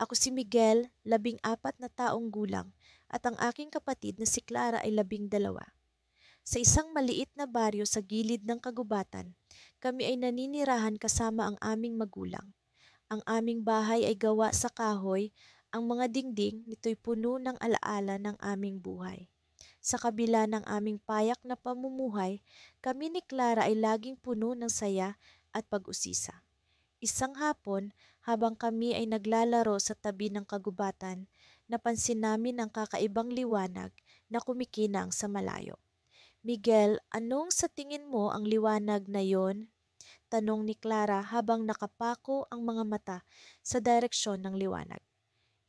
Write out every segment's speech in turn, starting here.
Ako si Miguel, 14 na taong gulang, at ang aking kapatid na si Clara ay 12. Sa isang maliit na baryo sa gilid ng kagubatan, kami ay naninirahan kasama ang aming magulang. Ang aming bahay ay gawa sa kahoy, ang mga dingding nito'y puno ng alaala ng aming buhay. Sa kabila ng aming payak na pamumuhay, kami ni Clara ay laging puno ng saya at pag-usisa. Isang hapon, habang kami ay naglalaro sa tabi ng kagubatan, napansin namin ang kakaibang liwanag na kumikinang sa malayo. Miguel, anong sa tingin mo ang liwanag na yon? Tanong ni Clara habang nakapako ang mga mata sa direksyon ng liwanag.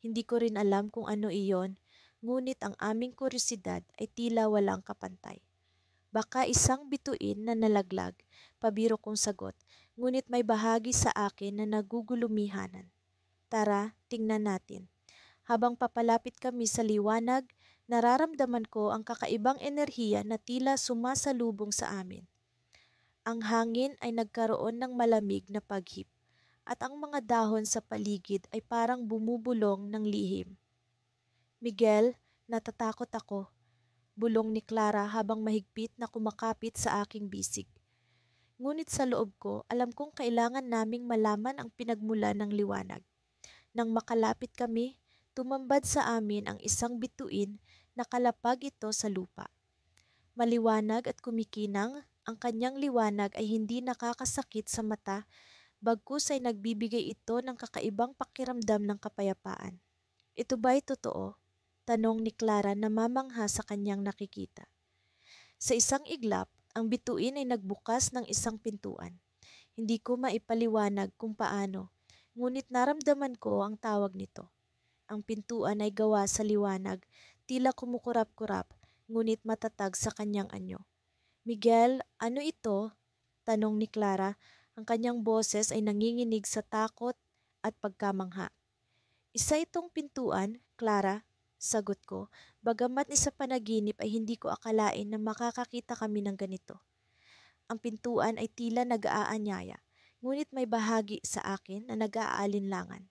Hindi ko rin alam kung ano iyon, ngunit ang aming kuryosidad ay tila walang kapantay. Baka isang bituin na nalaglag, pabiro kong sagot, ngunit may bahagi sa akin na nagugulumihanan. Tara, tingnan natin. Habang papalapit kami sa liwanag, nararamdaman ko ang kakaibang enerhiya na tila sumasalubong sa amin. Ang hangin ay nagkaroon ng malamig na paghip at ang mga dahon sa paligid ay parang bumubulong ng lihim. Miguel, natatakot ako, bulong ni Clara habang mahigpit na kumakapit sa aking bisig. Ngunit sa loob ko, alam kong kailangan naming malaman ang pinagmulan ng liwanag. Nang makalapit kami, tumambad sa amin ang isang bituin na kalapag ito sa lupa. Maliwanag at kumikinang, ang kanyang liwanag ay hindi nakakasakit sa mata, bagkus ay nagbibigay ito ng kakaibang pakiramdam ng kapayapaan. Ito ba'y totoo? Tanong ni Clara na mamangha sa kanyang nakikita. Sa isang iglap, ang bituin ay nagbukas ng isang pintuan. Hindi ko maipaliwanag kung paano, ngunit naramdaman ko ang tawag nito. Ang pintuan ay gawa sa liwanag, tila kumukurap-kurap, ngunit matatag sa kanyang anyo. Miguel, ano ito? Tanong ni Clara. Ang kanyang boses ay nanginginig sa takot at pagkamangha. Isa itong pintuan, Clara, sagot ko, bagamat sa panaginip ay hindi ko akalain na makakakita kami ng ganito. Ang pintuan ay tila nag-aanyaya, ngunit may bahagi sa akin na nag-aalinlangan.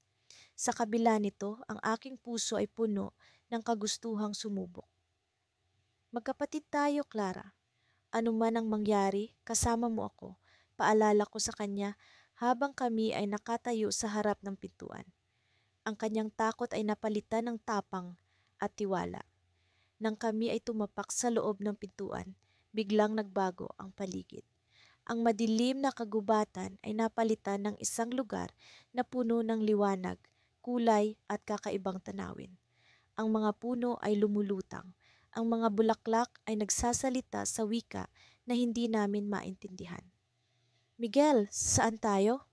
Sa kabila nito, ang aking puso ay puno ng kagustuhang sumubok. Magkapatid tayo, Clara. Ano man ang mangyari, kasama mo ako, paalala ko sa kanya habang kami ay nakatayo sa harap ng pintuan. Ang kanyang takot ay napalitan ng tapang at tiwala. Nang kami ay tumapak sa loob ng pintuan, biglang nagbago ang paligid. Ang madilim na kagubatan ay napalitan ng isang lugar na puno ng liwanag, kulay at kakaibang tanawin. Ang mga puno ay lumulutang. Ang mga bulaklak ay nagsasalita sa wika na hindi namin maintindihan. Miguel, saan tayo?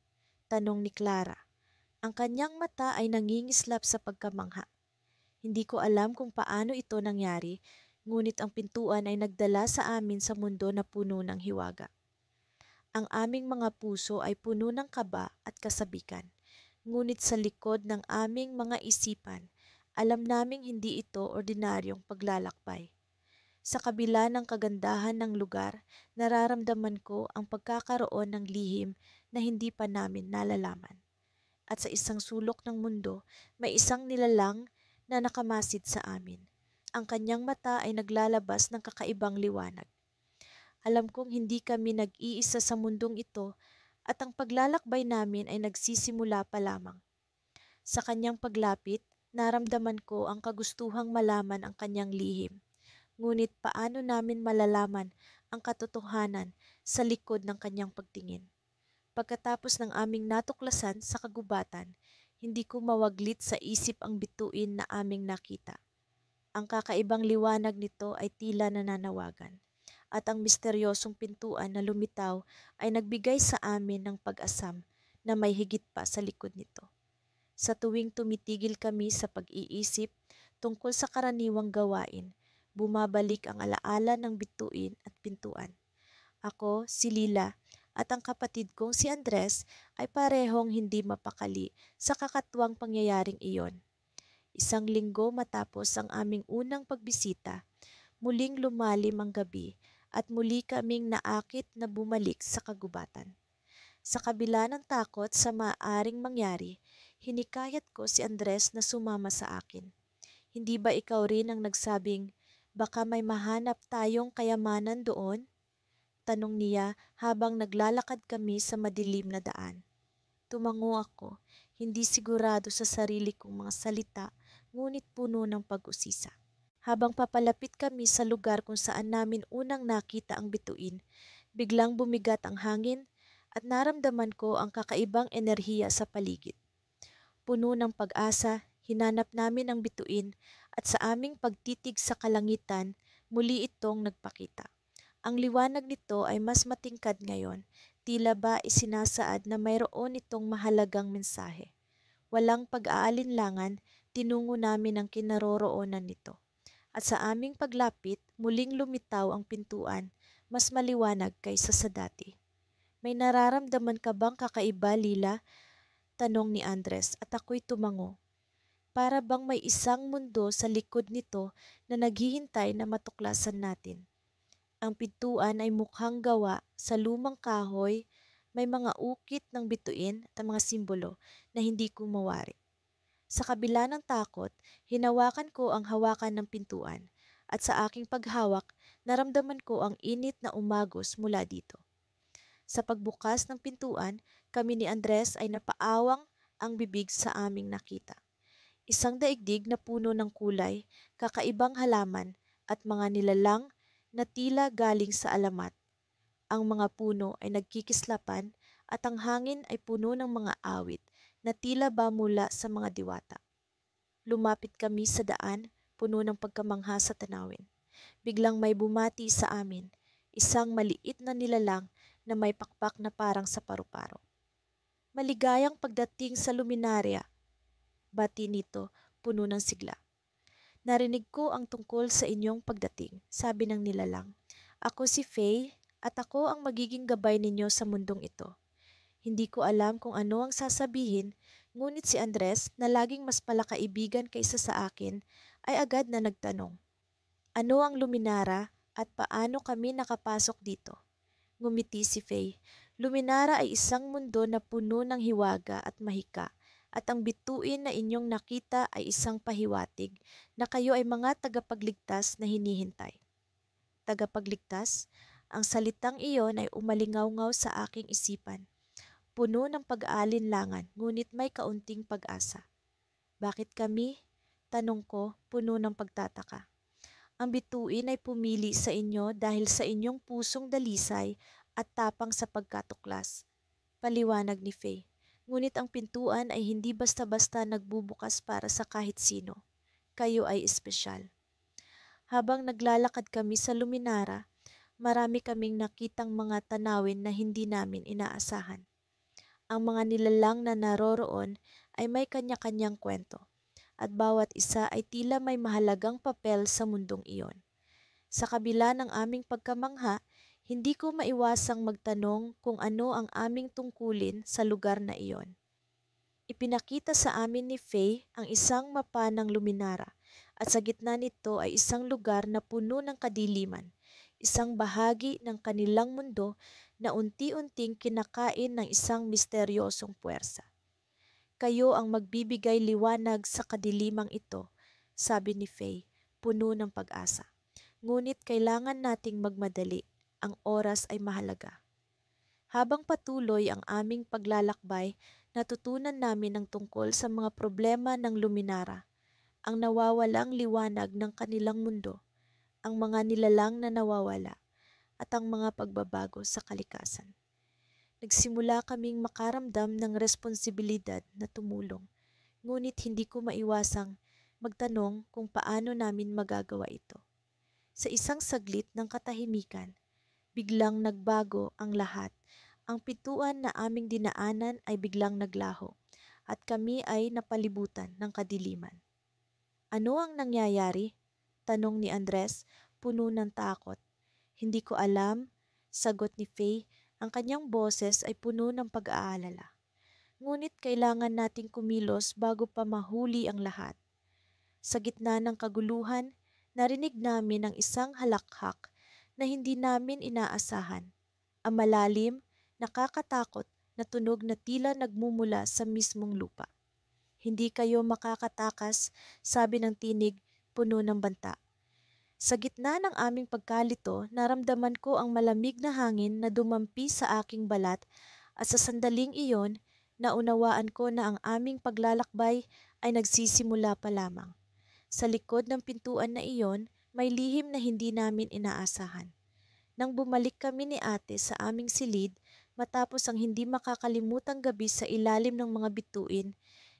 Tanong ni Clara. Ang kanyang mata ay nangingislap sa pagkamangha. Hindi ko alam kung paano ito nangyari, ngunit ang pintuan ay nagdala sa amin sa mundo na puno ng hiwaga. Ang aming mga puso ay puno ng kaba at kasabikan, ngunit sa likod ng aming mga isipan, alam naming hindi ito ordinaryong paglalakbay. Sa kabila ng kagandahan ng lugar, nararamdaman ko ang pagkakaroon ng lihim na hindi pa namin nalalaman. At sa isang sulok ng mundo, may isang nilalang na nakamasid sa amin. Ang kanyang mata ay naglalabas ng kakaibang liwanag. Alam kong hindi kami nag-iisa sa mundong ito at ang paglalakbay namin ay nagsisimula pa lamang. Sa kanyang paglapit, naramdaman ko ang kagustuhang malaman ang kanyang lihim. Ngunit paano namin malalaman ang katotohanan sa likod ng kanyang pagtingin? Pagkatapos ng aming natuklasan sa kagubatan, hindi ko mawaglit sa isip ang bituin na aming nakita. Ang kakaibang liwanag nito ay tila nananawagan, at ang misteryosong pintuan na lumitaw ay nagbigay sa amin ng pag-asam na may higit pa sa likod nito. Sa tuwing tumitigil kami sa pag-iisip tungkol sa karaniwang gawain, bumabalik ang alaala ng bituin at pintuan. Ako, si Lila, at ang kapatid kong si Andres ay parehong hindi mapakali sa kakatuwang pangyayaring iyon. Isang linggo matapos ang aming unang pagbisita, muling lumalim ang gabi at muli kaming naakit na bumalik sa kagubatan. Sa kabila ng takot sa maaaring mangyari, Hinikayat ko si Andres na sumama sa akin. Hindi ba ikaw rin ang nagsabing, baka may mahanap tayong kayamanan doon? Tanong niya habang naglalakad kami sa madilim na daan. Tumango ako, hindi sigurado sa sarili kong mga salita, ngunit puno ng pag-usisa. Habang papalapit kami sa lugar kung saan namin unang nakita ang bituin, biglang bumigat ang hangin at naramdaman ko ang kakaibang enerhiya sa paligid. Puno ng pag-asa, hinanap namin ang bituin at sa aming pagtitig sa kalangitan, muli itong nagpakita. Ang liwanag nito ay mas matingkad ngayon, tila ba isinasaad na mayroon itong mahalagang mensahe. Walang pag-aalinlangan, tinungo namin ang kinaroroonan nito. At sa aming paglapit, muling lumitaw ang pintuan, mas maliwanag kaysa sa dati. May nararamdaman ka bang kakaiba, Lila? Tanong ni Andres at ako'y tumango. Para bang may isang mundo sa likod nito na naghihintay na matuklasan natin. Ang pintuan ay mukhang gawa sa lumang kahoy, may mga ukit ng bituin at mga simbolo na hindi ko mawari. Sa kabila ng takot, hinawakan ko ang hawakan ng pintuan at sa aking paghawak, naramdaman ko ang init na umagos mula dito. Sa pagbukas ng pintuan, kami ni Andres ay napaawang ang bibig sa aming nakita. Isang daigdig na puno ng kulay, kakaibang halaman at mga nilalang na tila galing sa alamat. Ang mga puno ay nagkikislapan at ang hangin ay puno ng mga awit na tila ba mula sa mga diwata. Lumapit kami sa daan, puno ng pagkamangha sa tanawin. Biglang may bumati sa amin, isang maliit na nilalang na may pakpak na parang sa paru-paro. Maligayang pagdating sa luminarya, bati nito, puno ng sigla. Narinig ko ang tungkol sa inyong pagdating, sabi ng nilalang. Ako si Faye at ako ang magiging gabay ninyo sa mundong ito. Hindi ko alam kung ano ang sasabihin, ngunit si Andres na laging mas palakaibigan kaysa sa akin ay agad na nagtanong. Ano ang Luminara at paano kami nakapasok dito? Ngumiti si Faye. Luminara ay isang mundo na puno ng hiwaga at mahika at ang bituin na inyong nakita ay isang pahiwatig na kayo ay mga tagapagligtas na hinihintay. Tagapagligtas? Ang salitang iyon ay umalingaw-ngaw sa aking isipan. Puno ng pag-aalinlangan, ngunit may kaunting pag-asa. Bakit kami? Tanong ko, puno ng pagtataka. Ang bituin ay pumili sa inyo dahil sa inyong pusong dalisay at tapang sa pagkatuklas. Paliwanag ni Faye. Ngunit ang pintuan ay hindi basta-basta nagbubukas para sa kahit sino. Kayo ay espesyal. Habang naglalakad kami sa Luminara, marami kaming nakitang mga tanawin na hindi namin inaasahan. Ang mga nilalang na naroroon ay may kanya-kanyang kwento at bawat isa ay tila may mahalagang papel sa mundong iyon. Sa kabila ng aming pagkamangha, hindi ko maiwasang magtanong kung ano ang aming tungkulin sa lugar na iyon. Ipinakita sa amin ni Faye ang isang mapa ng Luminara at sa gitna nito ay isang lugar na puno ng kadiliman, isang bahagi ng kanilang mundo na unti-unting kinakain ng isang misteryosong puwersa. Kayo ang magbibigay liwanag sa kadilimang ito, sabi ni Faye, puno ng pag-asa. Ngunit kailangan nating magmadali, ang oras ay mahalaga. Habang patuloy ang aming paglalakbay, natutunan namin ang tungkol sa mga problema ng Luminara, ang nawawalang liwanag ng kanilang mundo, ang mga nilalang na nawawala, at ang mga pagbabago sa kalikasan. Nagsimula kaming makaramdam ng responsibilidad na tumulong, ngunit hindi ko maiwasang magtanong kung paano namin magagawa ito. Sa isang saglit ng katahimikan, biglang nagbago ang lahat. Ang pintuan na aming dinaanan ay biglang naglaho at kami ay napalibutan ng kadiliman. Ano ang nangyayari? Tanong ni Andres, puno ng takot. Hindi ko alam, sagot ni Faye, ang kanyang boses ay puno ng pag-aalala. Ngunit kailangan nating kumilos bago pa mahuli ang lahat. Sa gitna ng kaguluhan, narinig namin ang isang halakhak na hindi namin inaasahan. Ang malalim, nakakatakot na tunog na tila nagmumula sa mismong lupa. Hindi kayo makakatakas, sabi ng tinig puno ng banta. Sa gitna ng aming pagkalito, naramdaman ko ang malamig na hangin na dumampi sa aking balat at sa sandaling iyon, naunawaan ko na ang aming paglalakbay ay nagsisimula pa lamang. Sa likod ng pintuan na iyon, may lihim na hindi namin inaasahan. Nang bumalik kami ni ate sa aming silid, matapos ang hindi makakalimutang gabi sa ilalim ng mga bituin,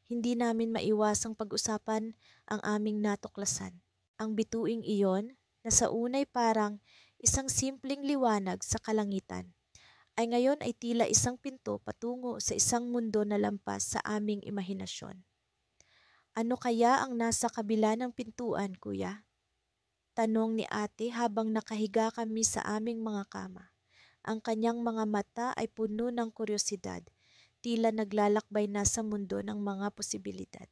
hindi namin maiwasang pag-usapan ang aming natuklasan. Ang bituing iyon, na sa unay parang isang simpleng liwanag sa kalangitan, ay ngayon ay tila isang pinto patungo sa isang mundo na lampas sa aming imahinasyon. Ano kaya ang nasa kabila ng pintuan, kuya? Tanong ni ate habang nakahiga kami sa aming mga kama. Ang kanyang mga mata ay puno ng kuryosidad, tila naglalakbay na sa mundo ng mga posibilidad.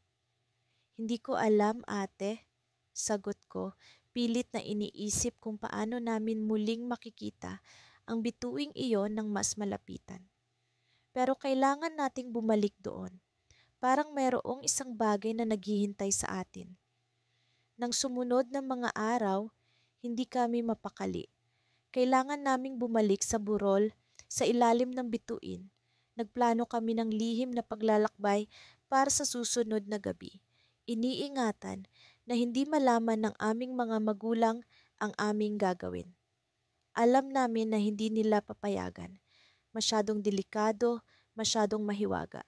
Hindi ko alam, ate, sagot ko, pilit na iniisip kung paano namin muling makikita ang bituing iyon ng mas malapitan. Pero kailangan nating bumalik doon. Parang mayroong isang bagay na naghihintay sa atin. Nang sumunod na mga araw, hindi kami mapakali. Kailangan naming bumalik sa burol sa ilalim ng bituin. Nagplano kami ng lihim na paglalakbay para sa susunod na gabi. Iniingatan na hindi malaman ng aming mga magulang ang aming gagawin. Alam namin na hindi nila papayagan. Masyadong delikado, masyadong mahiwaga.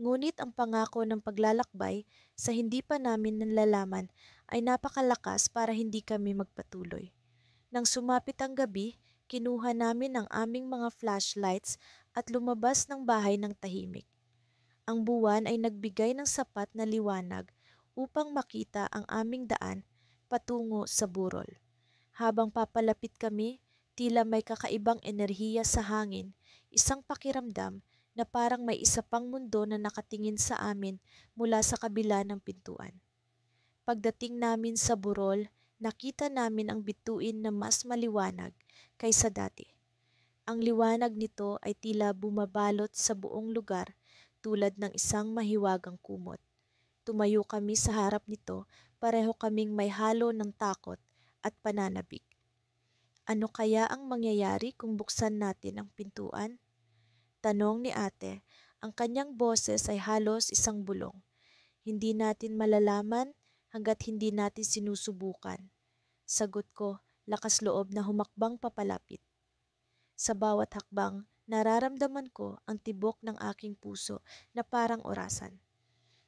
Ngunit ang pangako ng paglalakbay sa hindi pa namin nalalaman ay napakalakas para hindi kami magpatuloy. Nang sumapit ang gabi, kinuha namin ang aming mga flashlights at lumabas ng bahay ng tahimik. Ang buwan ay nagbigay ng sapat na liwanag upang makita ang aming daan patungo sa burol. Habang papalapit kami, tila may kakaibang enerhiya sa hangin, isang pakiramdam na parang may isa pang mundo na nakatingin sa amin mula sa kabila ng pintuan. Pagdating namin sa burol, nakita namin ang bituin na mas maliwanag kaysa dati. Ang liwanag nito ay tila bumabalot sa buong lugar tulad ng isang mahiwagang kumot. Tumayo kami sa harap nito, pareho kaming may halo ng takot at pananabik. Ano kaya ang mangyayari kung buksan natin ang pintuan? Tanong ni ate, ang kanyang boses ay halos isang bulong. Hindi natin malalaman hanggat hindi natin sinusubukan. Sagot ko, lakas loob na humakbang papalapit. Sa bawat hakbang, nararamdaman ko ang tibok ng aking puso na parang orasan.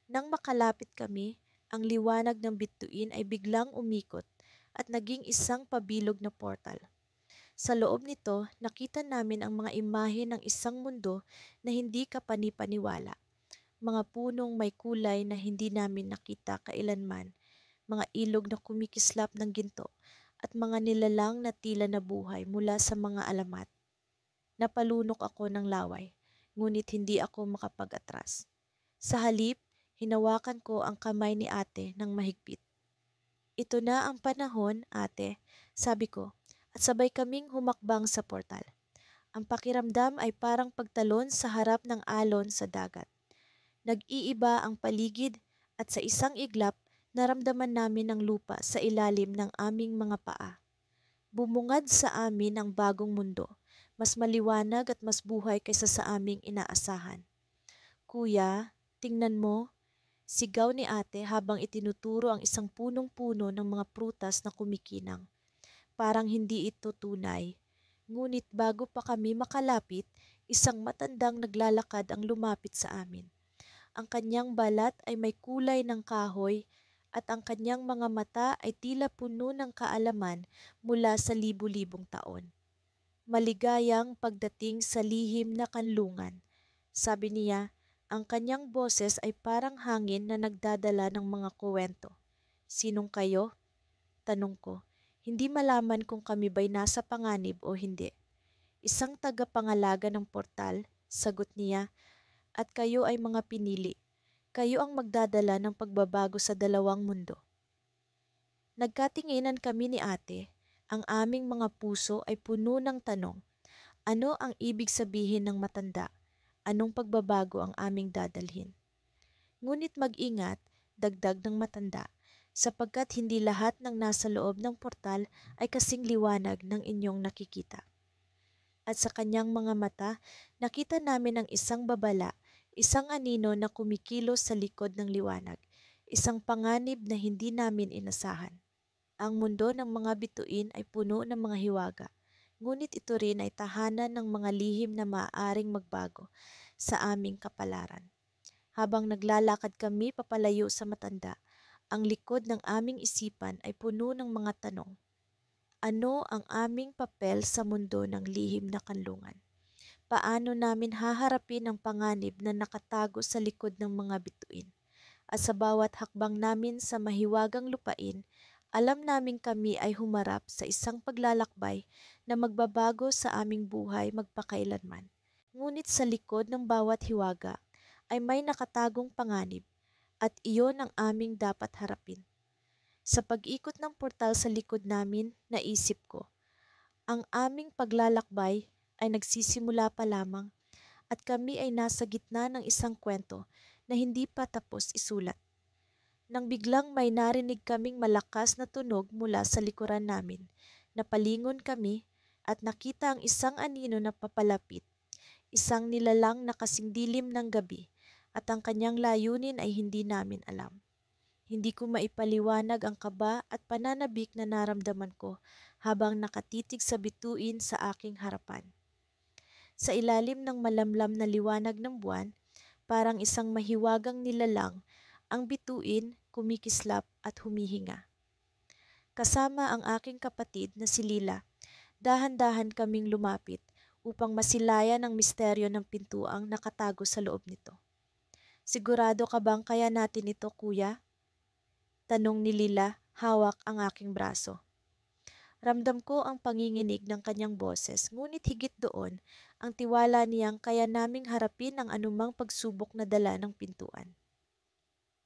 Nang makalapit kami, ang liwanag ng bituin ay biglang umikot at naging isang pabilog na portal. Sa loob nito, nakita namin ang mga imahe ng isang mundo na hindi kapani-paniwala. Mga punong may kulay na hindi namin nakita kailanman, mga ilog na kumikislap ng ginto, at mga nilalang na tila nabuhay mula sa mga alamat. Napalunok ako ng laway, ngunit hindi ako makapag-atras. Sa halip, hinawakan ko ang kamay ni ate ng mahigpit. Ito na ang panahon, ate, sabi ko, at sabay kaming humakbang sa portal. Ang pakiramdam ay parang pagtalon sa harap ng alon sa dagat. Nag-iiba ang paligid at sa isang iglap, naramdaman namin ang lupa sa ilalim ng aming mga paa. Bumungad sa amin ang bagong mundo, mas maliwanag at mas buhay kaysa sa aming inaasahan. Kuya, tingnan mo, sigaw ni ate habang itinuturo ang isang punong-puno ng mga prutas na kumikinang. Parang hindi ito tunay. Ngunit bago pa kami makalapit, isang matandang naglalakad ang lumapit sa amin. Ang kanyang balat ay may kulay ng kahoy at ang kanyang mga mata ay tila puno ng kaalaman mula sa libu-libong taon. Maligayang pagdating sa lihim na kanlungan. Sabi niya, ang kanyang boses ay parang hangin na nagdadala ng mga kuwento. Sinong kayo? Tanong ko. Hindi malaman kung kami ba'y nasa panganib o hindi. Isang tagapangalaga ng portal, sagot niya, at kayo ay mga pinili. Kayo ang magdadala ng pagbabago sa dalawang mundo. Nagkatinginan kami ni ate. Ang aming mga puso ay puno ng tanong. Ano ang ibig sabihin ng matanda? Anong pagbabago ang aming dadalhin? Ngunit mag-ingat, dagdag ng matanda, sapagkat hindi lahat ng nasa loob ng portal ay kasing liwanag ng inyong nakikita. At sa kanyang mga mata, nakita namin ang isang babala, isang anino na kumikilos sa likod ng liwanag, isang panganib na hindi namin inasahan. Ang mundo ng mga bituin ay puno ng mga hiwaga, ngunit ito rin ay tahanan ng mga lihim na maaaring magbago sa aming kapalaran. Habang naglalakad kami papalayo sa matanda, ang likod ng aming isipan ay puno ng mga tanong. Ano ang aming papel sa mundo ng lihim na kanlungan? Paano namin haharapin ang panganib na nakatago sa likod ng mga bituin? At sa bawat hakbang namin sa mahiwagang lupain, alam naming kami ay humarap sa isang paglalakbay na magbabago sa aming buhay magpakailanman. Ngunit sa likod ng bawat hiwaga ay may nakatagong panganib at iyon ang aming dapat harapin. Sa pag-ikot ng portal sa likod namin, naisip ko, ang aming paglalakbay ay nagsisimula pa lamang at kami ay nasa gitna ng isang kwento na hindi pa tapos isulat. Nang biglang may narinig kaming malakas na tunog mula sa likuran namin, napalingon kami at nakita ang isang anino na papalapit, isang nilalang na kasing dilim ng gabi at ang kanyang layunin ay hindi namin alam. Hindi ko maipaliwanag ang kaba at pananabik na naramdaman ko habang nakatitig sa bituin sa aking harapan. Sa ilalim ng malamlam na liwanag ng buwan, parang isang mahiwagang nilalang, ang bituin, kumikislap at humihinga. Kasama ang aking kapatid na si Lila, dahan-dahan kaming lumapit upang masilayan ang misteryo ng pintuang nakatago sa loob nito. Sigurado ka bang kaya natin ito, kuya? Tanong ni Lila, hawak ang aking braso. Ramdam ko ang panginginig ng kanyang boses, ngunit higit doon, ang tiwala niyang kaya naming harapin ang anumang pagsubok na dala ng pintuan.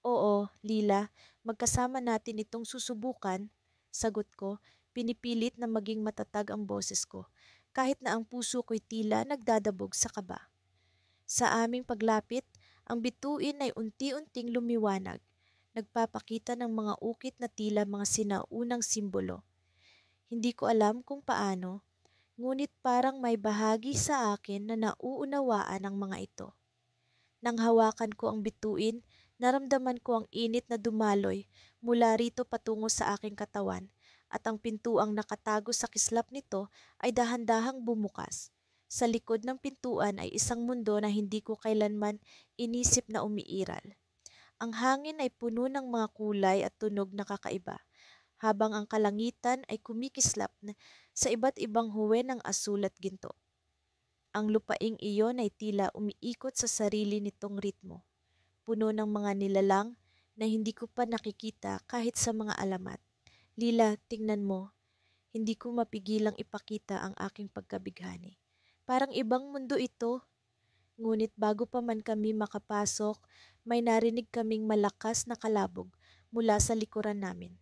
Oo, Lila, magkasama natin itong susubukan, sagot ko, pinipilit na maging matatag ang boses ko, kahit na ang puso ko'y tila nagdadabog sa kaba. Sa aming paglapit, ang bituin ay unti-unting lumiwanag, nagpapakita ng mga ukit na tila mga sinaunang simbolo. Hindi ko alam kung paano, ngunit parang may bahagi sa akin na nauunawaan ang mga ito. Nang hawakan ko ang bituin, naramdaman ko ang init na dumaloy mula rito patungo sa aking katawan at ang pintuang nakatago sa kislap nito ay dahan-dahang bumukas. Sa likod ng pintuan ay isang mundo na hindi ko kailanman inisip na umiiral. Ang hangin ay puno ng mga kulay at tunog na kakaiba, habang ang kalangitan ay kumikislap sa iba't ibang huwe ng asul at ginto. Ang lupaing iyon ay tila umiikot sa sarili nitong ritmo, puno ng mga nilalang na hindi ko pa nakikita kahit sa mga alamat. Lila, tingnan mo, hindi ko mapigilang ipakita ang aking pagkabighani. Parang ibang mundo ito, ngunit bago pa man kami makapasok, may narinig kaming malakas na kalabog mula sa likuran namin.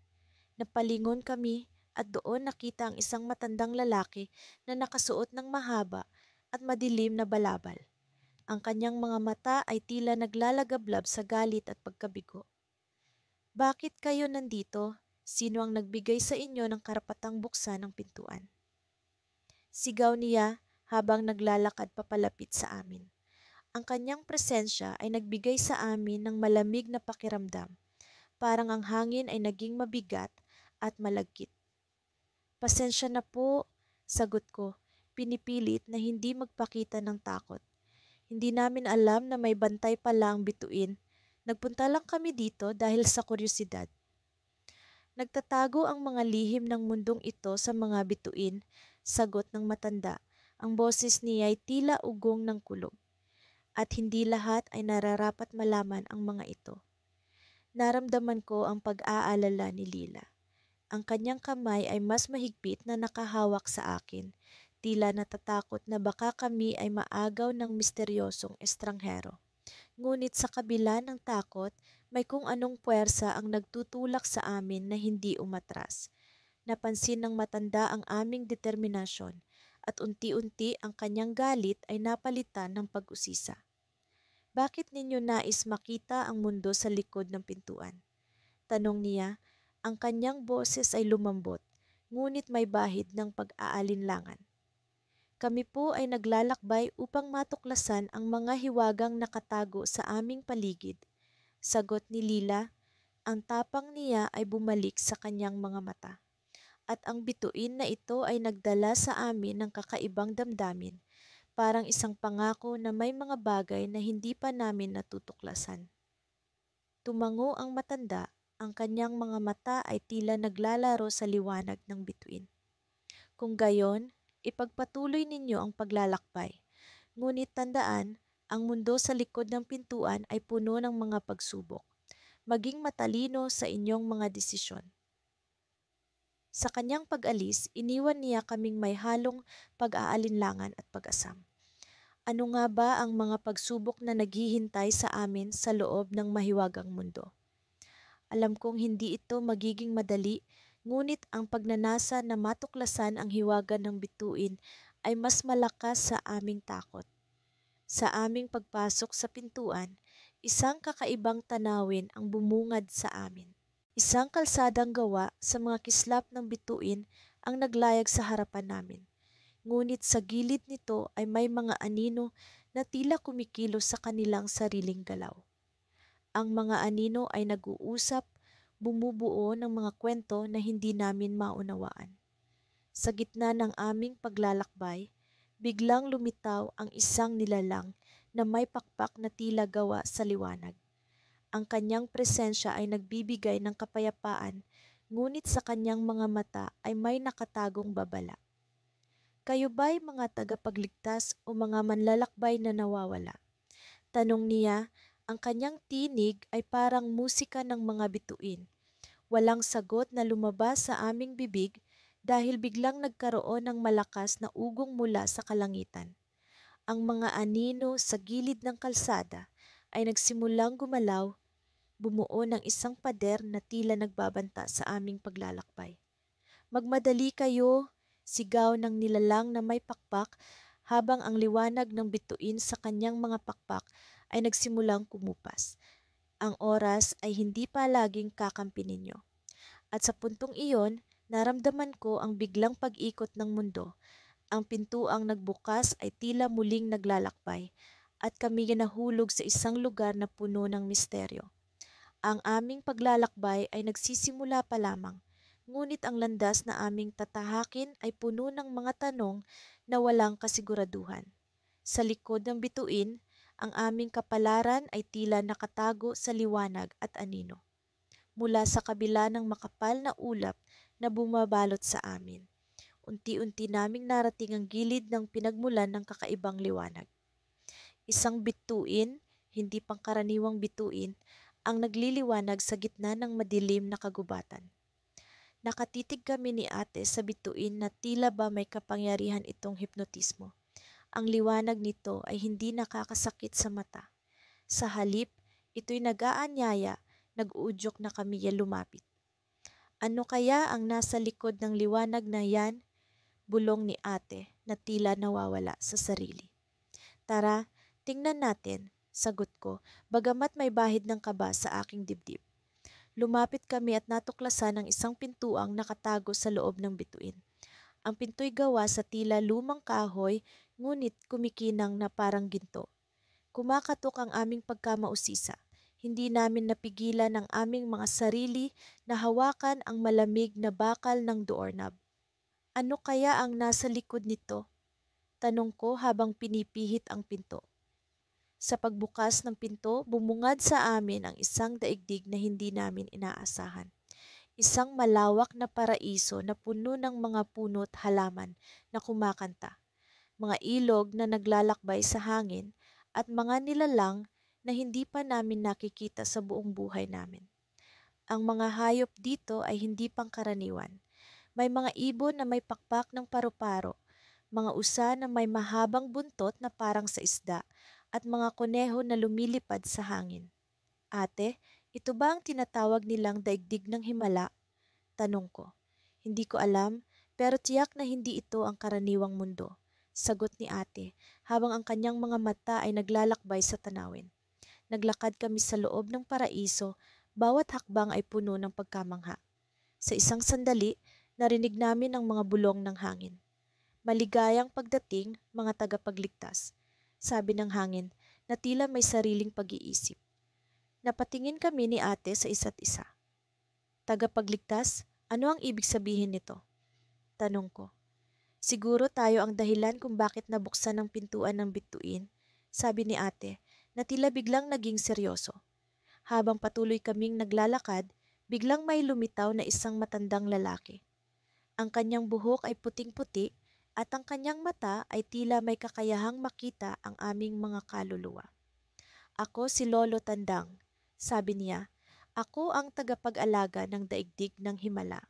Napalingon kami at doon nakita ang isang matandang lalaki na nakasuot ng mahaba at madilim na balabal. Ang kanyang mga mata ay tila naglalagablab sa galit at pagkabigo. Bakit kayo nandito? Sino ang nagbigay sa inyo ng karapatang buksan ng pintuan? Sigaw niya habang naglalakad papalapit sa amin. Ang kanyang presensya ay nagbigay sa amin ng malamig na pakiramdam. Parang ang hangin ay naging mabigat at malagkit. Pasensya na po, sagot ko, pinipilit na hindi magpakita ng takot. Hindi namin alam na may bantay pala ang bituin. Nagpunta lang kami dito dahil sa kuryosidad. Nagtatago ang mga lihim ng mundong ito sa mga bituin, sagot ng matanda. Ang boses niya ay tila ugong ng kulog. At hindi lahat ay nararapat malaman ang mga ito. Naramdaman ko ang pag-aalala ni Lila. Ang kanyang kamay ay mas mahigpit na nakahawak sa akin, tila natatakot na baka kami ay maagaw ng misteryosong estranghero. Ngunit sa kabila ng takot, may kung anong puwersa ang nagtutulak sa amin na hindi umatras. Napansin ng matanda ang aming determinasyon at unti-unti ang kanyang galit ay napalitan ng pag-usisa. Bakit ninyo nais makita ang mundo sa likod ng pintuan? Tanong niya. Ang kanyang boses ay lumambot, ngunit may bahid ng pag-aalinlangan. Kami po ay naglalakbay upang matuklasan ang mga hiwagang nakatago sa aming paligid. Sagot ni Lila. Ang tapang niya ay bumalik sa kanyang mga mata. At ang bituin na ito ay nagdala sa amin ng kakaibang damdamin, parang isang pangako na may mga bagay na hindi pa namin natutuklasan. Tumango ang matanda, ang kanyang mga mata ay tila naglalaro sa liwanag ng bituin. Kung gayon, ipagpatuloy ninyo ang paglalakbay. Ngunit tandaan, ang mundo sa likod ng pintuan ay puno ng mga pagsubok. Maging matalino sa inyong mga desisyon. Sa kanyang pag-alis, iniwan niya kaming may halong pag-aalinlangan at pag-asam. Ano nga ba ang mga pagsubok na naghihintay sa amin sa loob ng mahiwagang mundo? Alam kong hindi ito magiging madali, ngunit ang pagnanasa na matuklasan ang hiwaga ng bituin ay mas malakas sa aming takot. Sa aming pagpasok sa pintuan, isang kakaibang tanawin ang bumungad sa amin. Isang kalsadang gawa sa mga kislap ng bituin ang naglayag sa harapan namin. Ngunit sa gilid nito ay may mga anino na tila kumikilos sa kanilang sariling galaw. Ang mga anino ay nag-uusap, bumubuo ng mga kwento na hindi namin maunawaan. Sa gitna ng aming paglalakbay, biglang lumitaw ang isang nilalang na may pakpak na tila gawa sa liwanag. Ang kanyang presensya ay nagbibigay ng kapayapaan, ngunit sa kanyang mga mata ay may nakatagong babala. Kayo ba'y mga tagapagligtas o mga manlalakbay na nawawala? Tanong niya. Ang kanyang tinig ay parang musika ng mga bituin. Walang sagot na lumabas sa aming bibig dahil biglang nagkaroon ng malakas na ugong mula sa kalangitan. Ang mga anino sa gilid ng kalsada ay nagsimulang gumalaw, bumuo ng isang pader na tila nagbabanta sa aming paglalakbay. Magmadali kayo, sigaw ng nilalang na may pakpak habang ang liwanag ng bituin sa kanyang mga pakpak ay nagsimulang kumupas. Ang oras ay hindi pa laging kakampi ninyo. At sa puntong iyon, naramdaman ko ang biglang pag-ikot ng mundo. Ang pintuang nagbukas ay tila muling naglalakbay at kami nahulog sa isang lugar na puno ng misteryo. Ang aming paglalakbay ay nagsisimula pa lamang, ngunit ang landas na aming tatahakin ay puno ng mga tanong na walang kasiguraduhan. Sa likod ng bituin, ang aming kapalaran ay tila nakatago sa liwanag at anino. Mula sa kabila ng makapal na ulap na bumabalot sa amin, unti-unti naming narating ang gilid ng pinagmulan ng kakaibang liwanag. Isang bituin, hindi pangkaraniwang bituin, ang nagliliwanag sa gitna ng madilim na kagubatan. Nakatitig kami ni ate sa bituin na tila ba may kapangyarihan itong hipnotismo. Ang liwanag nito ay hindi nakakasakit sa mata. Sa halip, ito'y nag-aanyaya, nag-uudyok na kami lumapit. Ano kaya ang nasa likod ng liwanag na yan? Bulong ni ate na tila nawawala sa sarili. Tara, tingnan natin, sagot ko, bagamat may bahid ng kaba sa aking dibdib. Lumapit kami at natuklasan ang isang pintuang nakatago sa loob ng bituin. Ang pinto'y gawa sa tila lumang kahoy, ngunit kumikinang na parang ginto. Kumakatok ang aming pagkamausisa. Hindi namin napigilan ang aming mga sarili na hawakan ang malamig na bakal ng doorknob. Ano kaya ang nasa likod nito? Tanong ko habang pinipihit ang pinto. Sa pagbukas ng pinto, bumungad sa amin ang isang daigdig na hindi namin inaasahan. Isang malawak na paraiso na puno ng mga puno at halaman na kumakanta, mga ilog na naglalakbay sa hangin at mga nilalang na hindi pa namin nakikita sa buong buhay namin. Ang mga hayop dito ay hindi pangkaraniwan. May mga ibon na may pakpak ng paru-paro, mga usa na may mahabang buntot na parang sa isda, at mga kuneho na lumilipad sa hangin. Ate, ito ba ang tinatawag nilang daigdig ng himala? Tanong ko. Hindi ko alam, pero tiyak na hindi ito ang karaniwang mundo. Sagot ni ate, habang ang kanyang mga mata ay naglalakbay sa tanawin. Naglakad kami sa loob ng paraiso, bawat hakbang ay puno ng pagkamangha. Sa isang sandali, narinig namin ang mga bulong ng hangin. Maligayang pagdating, mga tagapagligtas, sabi ng hangin na tila may sariling pag-iisip. Napatingin kami ni ate sa isa't isa. Tagapagligtas, ano ang ibig sabihin nito? Tanong ko. Siguro tayo ang dahilan kung bakit nabuksan ang pintuan ng bituin, sabi ni ate na tila biglang naging seryoso. Habang patuloy kaming naglalakad, biglang may lumitaw na isang matandang lalaki. Ang kanyang buhok ay puting-puti at ang kanyang mata ay tila may kakayahang makita ang aming mga kaluluwa. Ako si Lolo Tandang, sabi niya. Ako ang tagapag-alaga ng daigdig ng himala.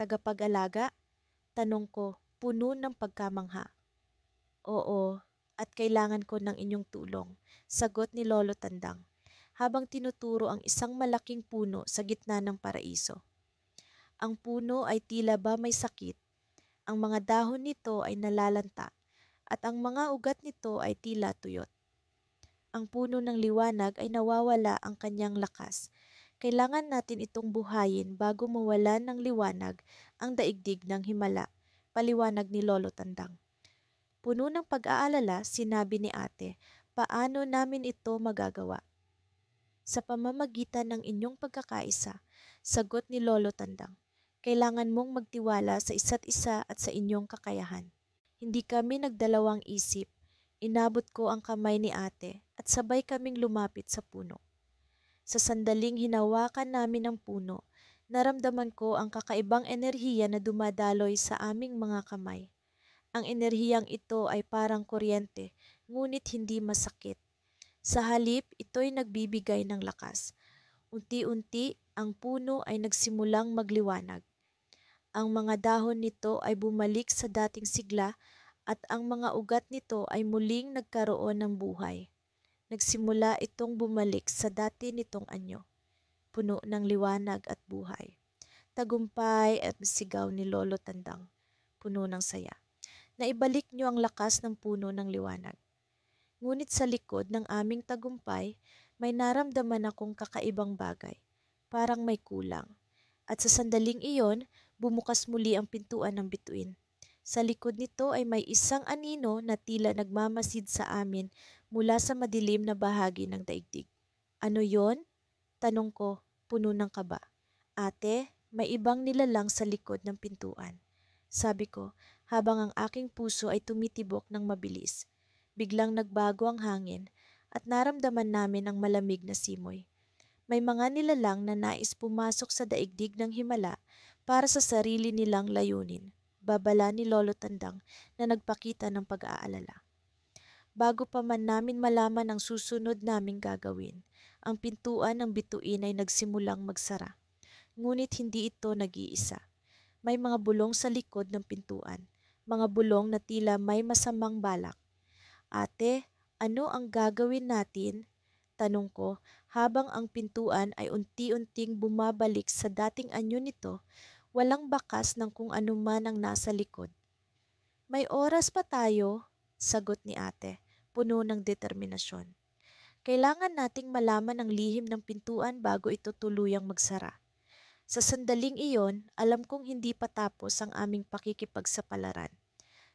Tagapag-alaga? Tanong ko, puno ng pagkamangha. Oo, at kailangan ko ng inyong tulong, sagot ni Lolo Tandang, habang tinuturo ang isang malaking puno sa gitna ng paraiso. Ang puno ay tila ba may sakit, ang mga dahon nito ay nalalanta, at ang mga ugat nito ay tila tuyot. Ang puno ng liwanag ay nawawala ang kanyang lakas. Kailangan natin itong buhayin bago mawalan ng liwanag ang daigdig ng himala, paliwanag ni Lolo Tandang. Puno ng pag-aalala, sinabi ni ate, paano namin ito magagawa? Sa pamamagitan ng inyong pagkakaisa, sagot ni Lolo Tandang. Kailangan mong magtiwala sa isa't isa at sa inyong kakayahan. Hindi kami nagdalawang isip. Inabot ko ang kamay ni ate at sabay kaming lumapit sa puno. Sa sandaling hinawakan namin ang puno, naramdaman ko ang kakaibang enerhiya na dumadaloy sa aming mga kamay. Ang enerhiyang ito ay parang kuryente, ngunit hindi masakit. Sa halip, ito'y nagbibigay ng lakas. Unti-unti, ang puno ay nagsimulang magliwanag. Ang mga dahon nito ay bumalik sa dating sigla at ang mga ugat nito ay muling nagkaroon ng buhay. Nagsimula itong bumalik sa dati nitong anyo, puno ng liwanag at buhay. Tagumpay at sigaw ni Lolo Tandang, puno ng saya. Naibalik niyo ang lakas ng puno ng liwanag. Ngunit sa likod ng aming tagumpay, may naramdaman akong kakaibang bagay. Parang may kulang. At sa sandaling iyon, bumukas muli ang pintuan ng bituin. Sa likod nito ay may isang anino na tila nagmamasid sa amin mula sa madilim na bahagi ng daigdig. Ano yon? Tanong ko, puno ng kaba. Ate, may ibang nilalang sa likod ng pintuan. Sabi ko, habang ang aking puso ay tumitibok ng mabilis. Biglang nagbago ang hangin at naramdaman namin ang malamig na simoy. May mga nilalang na nais pumasok sa daigdig ng himala para sa sarili nilang layunin. Babala ni Lolo Tandang na nagpakita ng pag-aalala. Bago pa man namin malaman ang susunod naming gagawin, ang pintuan ng bituin ay nagsimulang magsara. Ngunit hindi ito nag-iisa. May mga bulong sa likod ng pintuan, mga bulong na tila may masamang balak. Ate, ano ang gagawin natin? Tanong ko habang ang pintuan ay unti-unting bumabalik sa dating anyo nito, walang bakas ng kung ano man ang nasa likod. May oras pa tayo, sagot ni ate, puno ng determinasyon. Kailangan nating malaman ang lihim ng pintuan bago ito tuluyang magsara. Sa sandaling iyon, alam kong hindi pa tapos ang aming pakikipagsapalaran.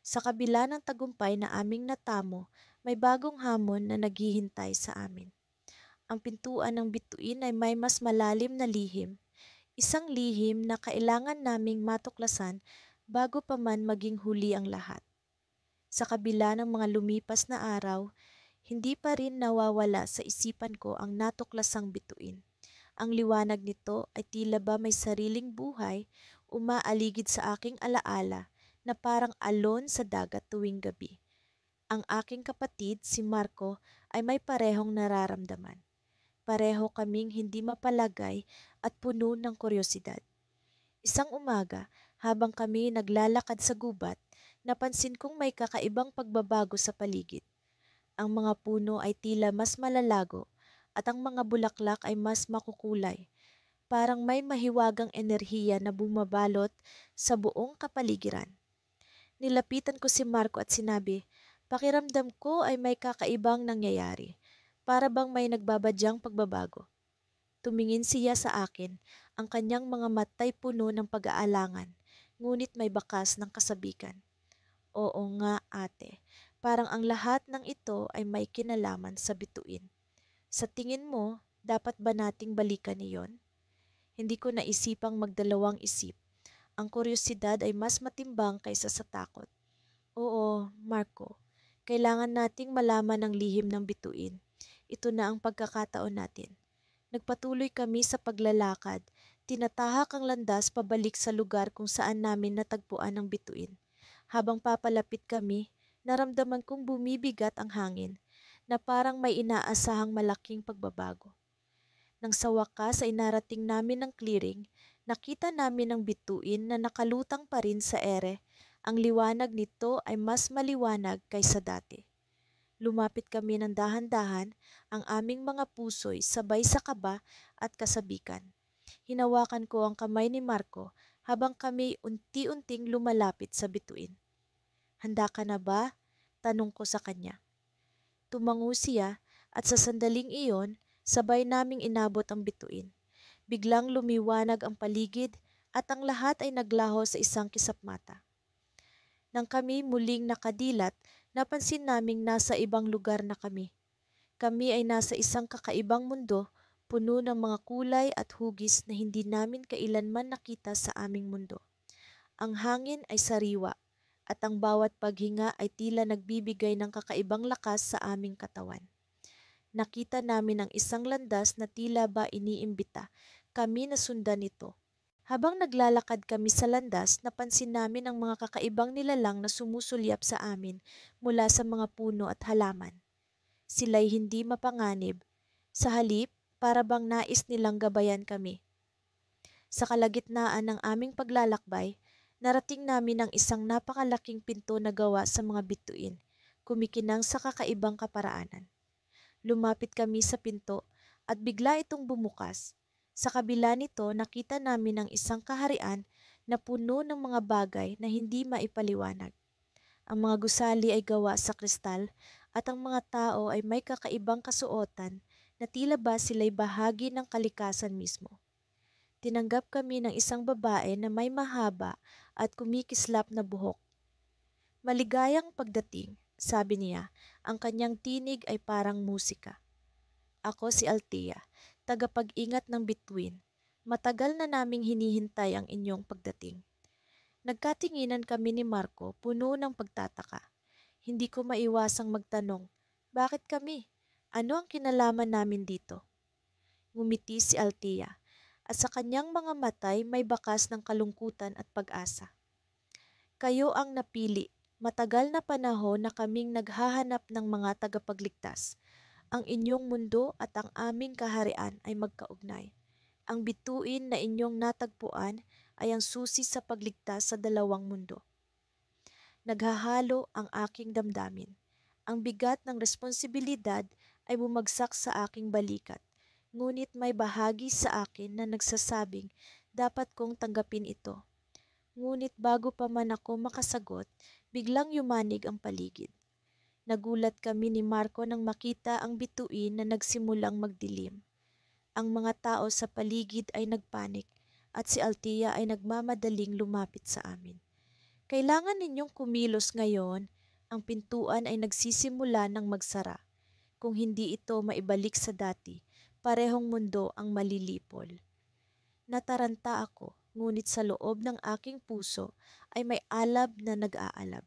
Sa kabila ng tagumpay na aming natamo, may bagong hamon na naghihintay sa amin. Ang pintuan ng bituin ay may mas malalim na lihim. Isang lihim na kailangan naming matuklasan bago pa man maging huli ang lahat. Sa kabila ng mga lumipas na araw, hindi pa rin nawawala sa isipan ko ang natuklasang bituin. Ang liwanag nito ay tila ba may sariling buhay, umaaligid sa aking alaala na parang alon sa dagat tuwing gabi. Ang aking kapatid, si Marco, ay may parehong nararamdaman. Pareho kaming hindi mapalagay at puno ng kuryosidad. Isang umaga, habang kami naglalakad sa gubat, napansin kong may kakaibang pagbabago sa paligid. Ang mga puno ay tila mas malalago at ang mga bulaklak ay mas makukulay. Parang may mahiwagang enerhiya na bumabalot sa buong kapaligiran. Nilapitan ko si Marco at sinabi, pakiramdam ko ay may kakaibang nangyayari. para bang may nagbabadyang pagbabago. Tumingin siya sa akin, ang kanyang mga matay puno ng pag-aalangan, ngunit may bakas ng kasabikan. Oo nga ate, parang ang lahat ng ito ay may kinalaman sa bituin. Sa tingin mo, dapat ba nating balikan iyon? Hindi ko naisipang magdalawang isip. Ang kuryosidad ay mas matimbang kaysa sa takot. Oo, Marco, kailangan nating malaman ang lihim ng bituin. Ito na ang pagkakataon natin. Nagpatuloy kami sa paglalakad. Tinatahak ang landas pabalik sa lugar kung saan namin natagpuan ang bituin. Habang papalapit kami, naramdaman kong bumibigat ang hangin na parang may inaasahang malaking pagbabago. Nang sa wakas ay narating namin ang clearing, nakita namin ang bituin na nakalutang pa rin sa ere. Ang liwanag nito ay mas maliwanag kaysa dati. Lumapit kami ng dahan-dahan, ang aming mga puso'y sabay sa kaba at kasabikan. Hinawakan ko ang kamay ni Marco habang kami unti-unting lumalapit sa bituin. Handa ka na ba? Tanong ko sa kanya. Tumango siya at sa sandaling iyon, sabay naming inabot ang bituin. Biglang lumiwanag ang paligid at ang lahat ay naglaho sa isang kisap mata. Nang kami muling nakadilat, napansin naming nasa ibang lugar na kami. Kami ay nasa isang kakaibang mundo, puno ng mga kulay at hugis na hindi namin kailanman nakita sa aming mundo. Ang hangin ay sariwa at ang bawat paghinga ay tila nagbibigay ng kakaibang lakas sa aming katawan. Nakita namin ang isang landas na tila ba iniimbita kami na sundan nito. Habang naglalakad kami sa landas, napansin namin ang mga kakaibang nilalang na sumusulyap sa amin mula sa mga puno at halaman. Sila'y hindi mapanganib. Sa halip, para bang nais nilang gabayan kami. Sa kalagitnaan ng aming paglalakbay, narating namin ang isang napakalaking pinto na gawa sa mga bituin, kumikinang sa kakaibang kaparaanan. Lumapit kami sa pinto at bigla itong bumukas. Sa kabila nito, nakita namin ang isang kaharian na puno ng mga bagay na hindi maipaliwanag. Ang mga gusali ay gawa sa kristal at ang mga tao ay may kakaibang kasuotan na tila ba sila'y bahagi ng kalikasan mismo. Tinanggap kami ng isang babae na may mahaba at kumikislap na buhok. Maligayang pagdating, sabi niya, ang kanyang tinig ay parang musika. Ako si Althea, tagapag-ingat ng bituin. Matagal na naming hinihintay ang inyong pagdating. Nagkatinginan kami ni Marco, puno ng pagtataka. Hindi ko maiwasang magtanong, bakit kami? Ano ang kinalaman namin dito? Ngumiti si Althea, at sa kanyang mga matay may bakas ng kalungkutan at pag-asa. Kayo ang napili. Matagal na panahon na kaming naghahanap ng mga tagapagligtas. Ang inyong mundo at ang aming kaharian ay magkaugnay. Ang bituin na inyong natagpuan ay ang susi sa pagligtas sa dalawang mundo. Naghahalo ang aking damdamin. Ang bigat ng responsibilidad ay bumagsak sa aking balikat, ngunit may bahagi sa akin na nagsasabing dapat kong tanggapin ito. Ngunit bago pa man ako makasagot, biglang yumanig ang paligid. Nagulat kami ni Marco nang makita ang bituin na nagsimulang magdilim. Ang mga tao sa paligid ay nagpanik at si Althea ay nagmamadaling lumapit sa amin. Kailangan ninyong kumilos ngayon, ang pintuan ay nagsisimula ng magsara. Kung hindi ito maibalik sa dati, parehong mundo ang malilipol. Nataranta ako, ngunit sa loob ng aking puso ay may alab na nag-aalab.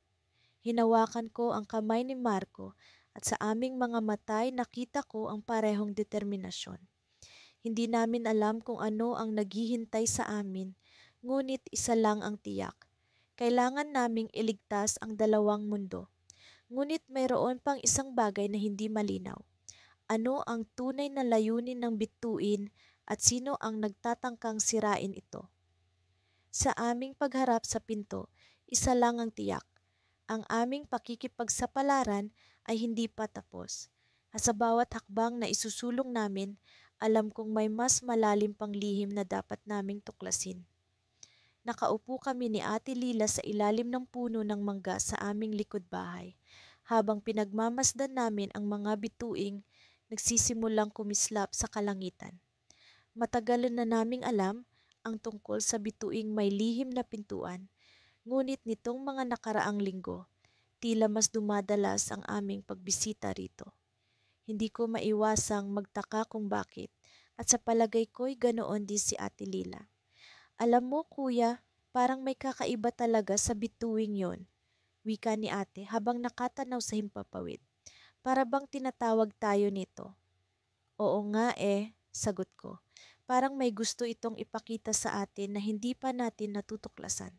Hinawakan ko ang kamay ni Marco at sa aming mga matay nakita ko ang parehong determinasyon. Hindi namin alam kung ano ang naghihintay sa amin, ngunit isa lang ang tiyak. Kailangan naming iligtas ang dalawang mundo. Ngunit mayroon pang isang bagay na hindi malinaw. Ano ang tunay na layunin ng bituin at sino ang nagtatangkang sirain ito? Sa aming pagharap sa pinto, isa lang ang tiyak. Ang aming pakikipagsapalaran ay hindi pa tapos. At sa bawat hakbang na isusulong namin, alam kong may mas malalim pang lihim na dapat naming tuklasin. Nakaupo kami ni Ate Lila sa ilalim ng puno ng mangga sa aming likod bahay, habang pinagmamasdan namin ang mga bituing nagsisimulang kumislap sa kalangitan. Matagal na naming alam ang tungkol sa bituing may lihim na pintuan, ngunit nitong mga nakaraang linggo, tila mas dumadalas ang aming pagbisita rito. Hindi ko maiwasang magtaka kung bakit, at sa palagay ko'y ganoon din si Ate Lila. Alam mo kuya, parang may kakaiba talaga sa bituing yon, wika ni ate habang nakatanaw sa himpapawid. Para bang tinatawag tayo nito? Oo nga sagot ko. Parang may gusto itong ipakita sa atin na hindi pa natin natutuklasan.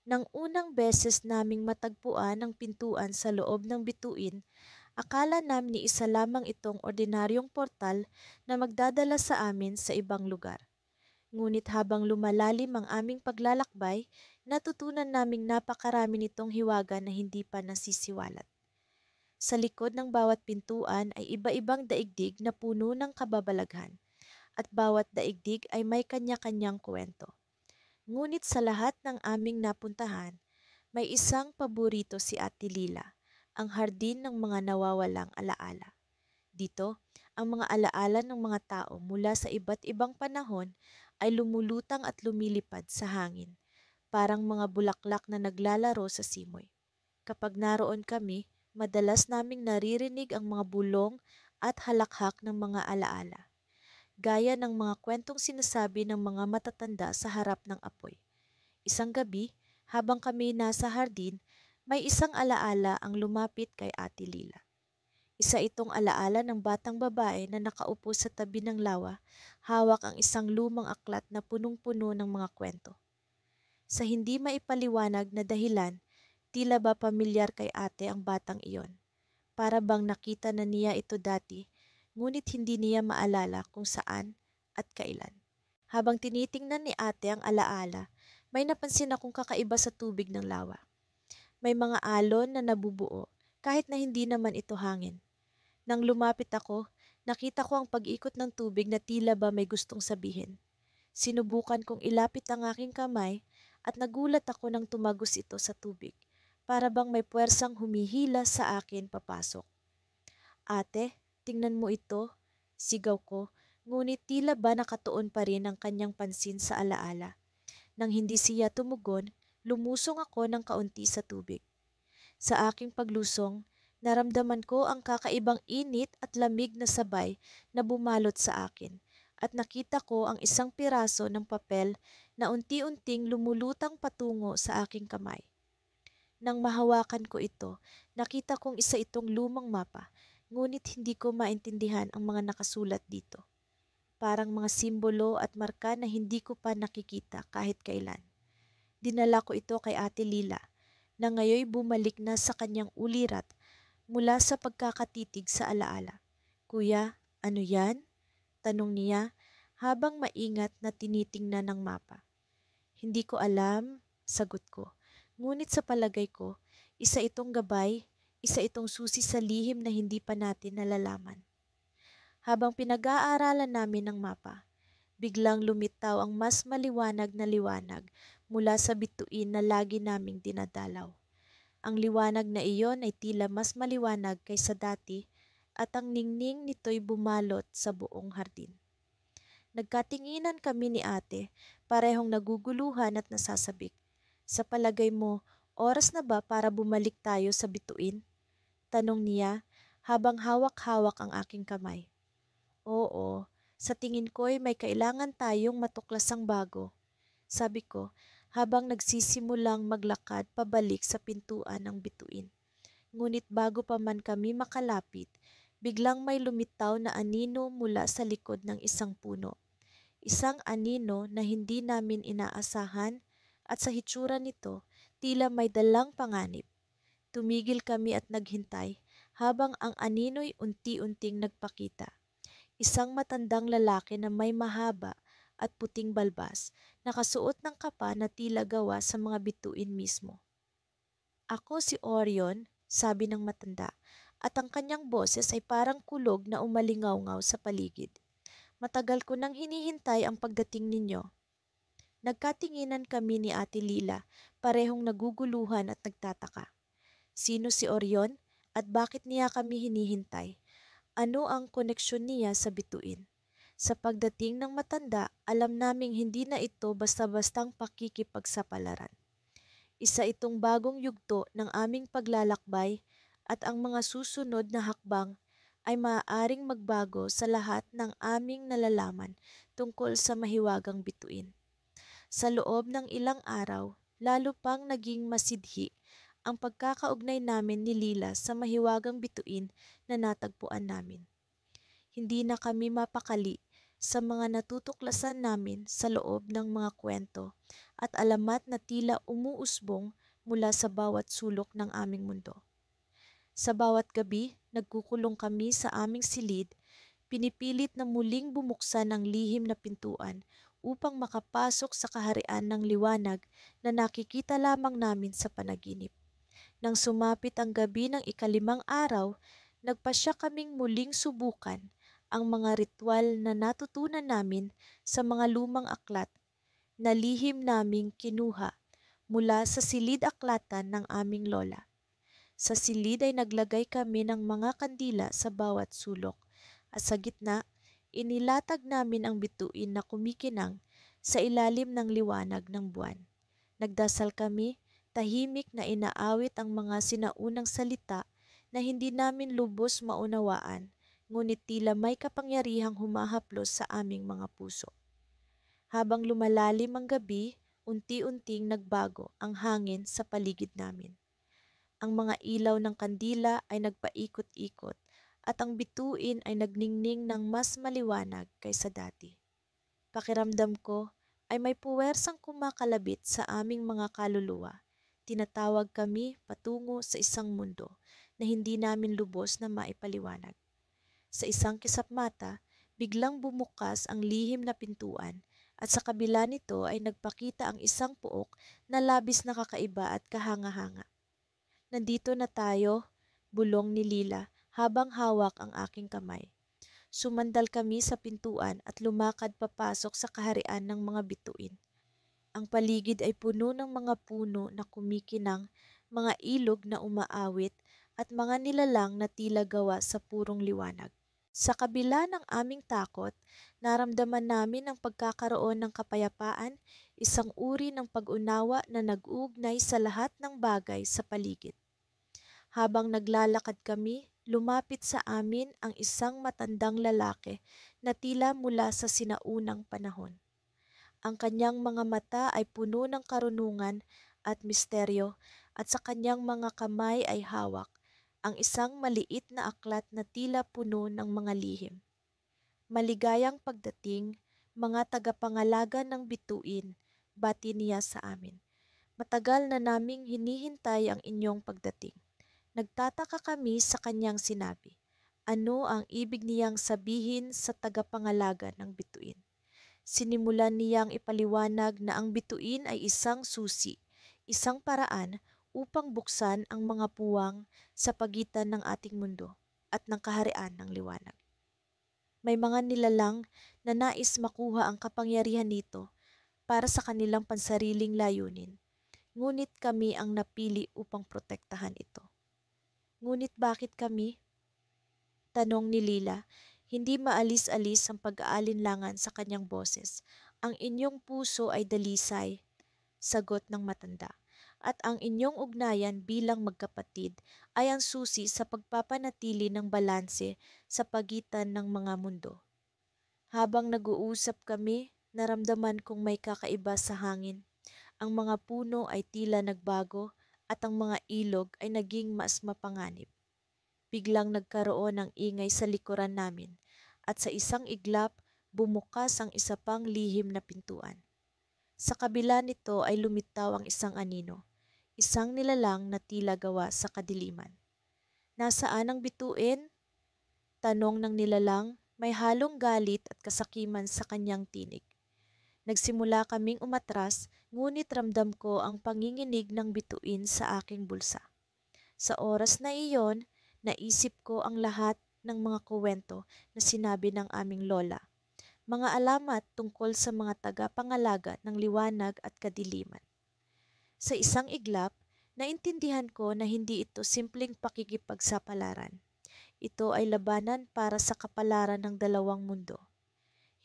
Nang unang beses naming matagpuan ang pintuan sa loob ng bituin, akala namin ni isa lamang itong ordinaryong portal na magdadala sa amin sa ibang lugar. Ngunit habang lumalalim ang aming paglalakbay, natutunan naming napakarami nitong hiwaga na hindi pa nasisiwalat. Sa likod ng bawat pintuan ay iba-ibang daigdig na puno ng kababalaghan, at bawat daigdig ay may kanya-kanyang kwento. Ngunit sa lahat ng aming napuntahan, may isang paborito si Ate Lila, ang hardin ng mga nawawalang alaala. Dito, ang mga alaala ng mga tao mula sa iba't ibang panahon ay lumulutang at lumilipad sa hangin, parang mga bulaklak na naglalaro sa simoy. Kapag naroon kami, madalas naming naririnig ang mga bulong at halakhak ng mga alaala, gaya ng mga kwentong sinasabi ng mga matatanda sa harap ng apoy. Isang gabi, habang kami nasa hardin, may isang alaala ang lumapit kay Ate Lila. Isa itong alaala ng batang babae na nakaupo sa tabi ng lawa, hawak ang isang lumang aklat na punong-puno ng mga kwento. Sa hindi maipaliwanag na dahilan, tila ba pamilyar kay ate ang batang iyon. Para bang nakita na niya ito dati, ngunit hindi niya maalala kung saan at kailan. Habang tinitingnan ni ate ang alaala, may napansin akong kakaiba sa tubig ng lawa. May mga alon na nabubuo, kahit na hindi naman ito hangin. Nang lumapit ako, nakita ko ang pag-ikot ng tubig na tila ba may gustong sabihin. Sinubukan kong ilapit ang aking kamay at nagulat ako nang tumagos ito sa tubig. Para bang may puwersang humihila sa akin papasok. Ate, tingnan mo ito, sigaw ko, ngunit tila ba nakatuon pa rin ang kanyang pansin sa alaala. Nang hindi siya tumugon, lumusong ako ng kaunti sa tubig. Sa aking paglusong, naramdaman ko ang kakaibang init at lamig na sabay na bumalot sa akin, at nakita ko ang isang piraso ng papel na unti-unting lumulutang patungo sa aking kamay. Nang mahawakan ko ito, nakita kong isa itong lumang mapa, ngunit hindi ko maintindihan ang mga nakasulat dito. Parang mga simbolo at marka na hindi ko pa nakikita kahit kailan. Dinala ko ito kay Ate Lila, na ngayoy bumalik na sa kanyang ulirat mula sa pagkakatitig sa alaala. Kuya, ano yan? Tanong niya habang maingat na tinitingnan ng mapa. Hindi ko alam, sagot ko. Ngunit sa palagay ko, isa itong gabay, isa itong susi sa lihim na hindi pa natin nalalaman. Habang pinag-aaralan namin ng mapa, biglang lumitaw ang mas maliwanag na liwanag mula sa bituin na lagi naming dinadalaw. Ang liwanag na iyon ay tila mas maliwanag kaysa dati at ang ningning nito'y bumalot sa buong hardin. Nagkatinginan kami ni ate, parehong naguguluhan at nasasabik. Sa palagay mo, oras na ba para bumalik tayo sa bituin? Tanong niya habang hawak-hawak ang aking kamay. Oo, sa tingin ko'y may kailangan tayong matuklasang bago, sabi ko habang nagsisimulang maglakad pabalik sa pintuan ng bituin. Ngunit bago pa man kami makalapit, biglang may lumitaw na anino mula sa likod ng isang puno. Isang anino na hindi namin inaasahan at sa hitsura nito, tila may dalang panganib. Tumigil kami at naghintay habang ang anino'y unti-unting nagpakita. Isang matandang lalaki na may mahaba at puting balbas, nakasuot ng kapa na tila gawa sa mga bituin mismo. Ako si Orion, sabi ng matanda, at ang kanyang boses ay parang kulog na umalingaw-ngaw sa paligid. Matagal ko nang hinihintay ang pagdating ninyo. Nagkatinginan kami ni Ate Lila, parehong naguguluhan at nagtataka. Sino si Orion at bakit niya kami hinihintay? Ano ang koneksyon niya sa bituin? Sa pagdating ng matanda, alam naming hindi na ito basta-bastang pakikipagsapalaran. Isa itong bagong yugto ng aming paglalakbay at ang mga susunod na hakbang ay maaaring magbago sa lahat ng aming nalalaman tungkol sa mahiwagang bituin. Sa loob ng ilang araw, lalo pang naging masidhi ang pagkakaugnay namin ni Lila sa mahiwagang bituin na natagpuan namin. Hindi na kami mapakali sa mga natutuklasan namin sa loob ng mga kwento at alamat na tila umuusbong mula sa bawat sulok ng aming mundo. Sa bawat gabi, nagkukulong kami sa aming silid, pinipilit na muling bumuksan ang lihim na pintuan upang makapasok sa kaharian ng liwanag na nakikita lamang namin sa panaginip. Nang sumapit ang gabi ng ikalimang araw, nagpasya kaming muling subukan ang mga ritual na natutunan namin sa mga lumang aklat na lihim naming kinuha mula sa silid-aklatan ng aming lola. Sa silid ay naglagay kami ng mga kandila sa bawat sulok at sa gitna, inilatag namin ang bituin na kumikinang sa ilalim ng liwanag ng buwan. Nagdasal kami, tahimik na inaawit ang mga sinaunang salita na hindi namin lubos maunawaan, ngunit tila may kapangyarihang humahaplos sa aming mga puso. Habang lumalalim ang gabi, unti-unting nagbago ang hangin sa paligid namin. Ang mga ilaw ng kandila ay nagpaikot-ikot at ang bituin ay nagningning ng mas maliwanag kaysa dati. Pakiramdam ko ay may puwersang kumakalabit sa aming mga kaluluwa. Tinatawag kami patungo sa isang mundo na hindi namin lubos na maipaliwanag. Sa isang kisapmata, biglang bumukas ang lihim na pintuan at sa kabila nito ay nagpakita ang isang puok na labis na kakaiba at kahanga-hanga. Nandito na tayo, bulong ni Lila habang hawak ang aking kamay. Sumandal kami sa pintuan at lumakad papasok sa kaharian ng mga bituin. Ang paligid ay puno ng mga puno na kumikinang, mga ilog na umaawit at mga nilalang na tila gawa sa purong liwanag. Sa kabila ng aming takot, naramdaman namin ang pagkakaroon ng kapayapaan, isang uri ng pag-unawa na nag-uugnay sa lahat ng bagay sa paligid. Habang naglalakad kami, lumapit sa amin ang isang matandang lalaki na tila mula sa sinaunang panahon. Ang kanyang mga mata ay puno ng karunungan at misteryo at sa kanyang mga kamay ay hawak ang isang maliit na aklat na tila puno ng mga lihim. Maligayang pagdating, mga tagapangalaga ng bituin, bati niya sa amin. Matagal na naming hinihintay ang inyong pagdating. Nagtataka kami sa kanyang sinabi. Ano ang ibig niyang sabihin sa tagapangalaga ng bituin? Sinimulan niyang ipaliwanag na ang bituin ay isang susi, isang paraan upang buksan ang mga puwang sa pagitan ng ating mundo at ng kaharian ng liwanag. May mga nilalang na nais makuha ang kapangyarihan nito para sa kanilang pansariling layunin, ngunit kami ang napili upang protektahan ito. Ngunit bakit kami? Tanong ni Lila, hindi maalis-alis ang pag-aalinlangan sa kanyang boses. Ang inyong puso ay dalisay, sagot ng matanda. At ang inyong ugnayan bilang magkapatid ay ang susi sa pagpapanatili ng balanse sa pagitan ng mga mundo. Habang nag-uusap kami, naramdaman kong may kakaiba sa hangin. Ang mga puno ay tila nagbago at ang mga ilog ay naging mas mapanganib. Biglang nagkaroon ng ingay sa likuran namin at sa isang iglap bumukas ang isa pang lihim na pintuan. Sa kabila nito ay lumitaw ang isang anino, isang nilalang na tila gawa sa kadiliman. Nasaan ang bituin? Tanong ng nilalang, may halong galit at kasakiman sa kanyang tinig. Nagsimula kaming umatras, ngunit ramdam ko ang panginginig ng bituin sa aking bulsa. Sa oras na iyon, naisip ko ang lahat ng mga kuwento na sinabi ng aming lola. Mga alamat tungkol sa mga tagapangalaga ng liwanag at kadiliman. Sa isang iglap, naintindihan ko na hindi ito simpleng pakikipagsapalaran. ito ay labanan para sa kapalaran ng dalawang mundo.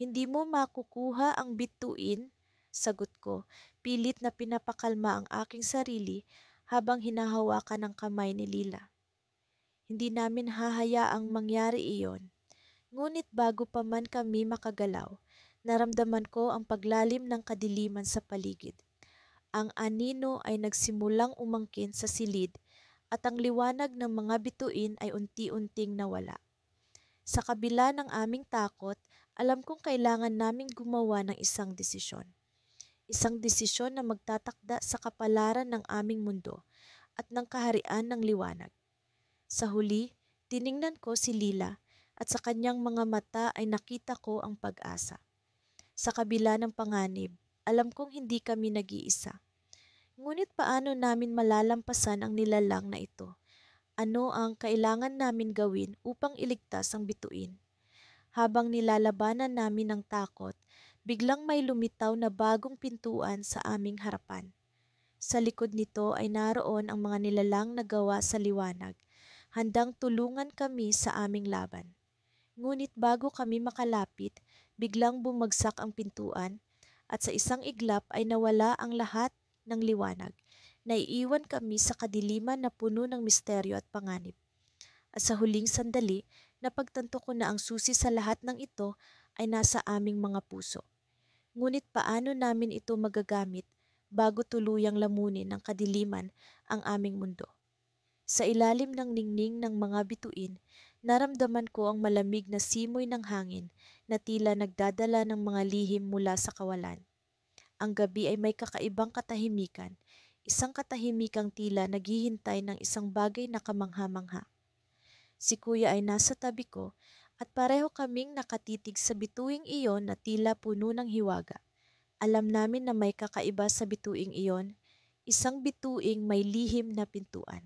Hindi mo makukuha ang bituin, sagot ko, pilit na pinapakalma ang aking sarili habang hinahawakan ng kamay ni Lila. Hindi namin hahayaang mangyari iyon. Ngunit bago pa man kami makagalaw, naramdaman ko ang paglalim ng kadiliman sa paligid. Ang anino ay nagsimulang umangkin sa silid at ang liwanag ng mga bituin ay unti-unting nawala. Sa kabila ng aming takot, alam kong kailangan naming gumawa ng isang desisyon. Isang desisyon na magtatakda sa kapalaran ng aming mundo at ng kaharian ng liwanag. Sa huli, tiningnan ko si Lila at sa kanyang mga mata ay nakita ko ang pag-asa. Sa kabila ng panganib, alam kong hindi kami nag-iisa. Ngunit paano namin malalampasan ang nilalang na ito? Ano ang kailangan namin gawin upang iligtas ang bituin? Habang nilalabanan namin ang takot, biglang may lumitaw na bagong pintuan sa aming harapan. Sa likod nito ay naroon ang mga nilalang na gawa sa liwanag, handang tulungan kami sa aming laban. Ngunit bago kami makalapit, biglang bumagsak ang pintuan at sa isang iglap ay nawala ang lahat ng liwanag. Naiiwan kami sa kadiliman na puno ng misteryo at panganib. At sa huling sandali, napagtanto ko na ang susi sa lahat ng ito ay nasa aming mga puso. Ngunit paano namin ito magagamit bago tuluyang lamunin ng kadiliman ang aming mundo? Sa ilalim ng ningning ng mga bituin, naramdaman ko ang malamig na simoy ng hangin na tila nagdadala ng mga lihim mula sa kawalan. Ang gabi ay may kakaibang katahimikan, isang katahimikang tila naghihintay ng isang bagay na kamangha-mangha. Si Kuya ay nasa tabi ko at pareho kaming nakatitig sa bituing iyon na tila puno ng hiwaga. Alam namin na may kakaiba sa bituing iyon, isang bituing may lihim na pintuan.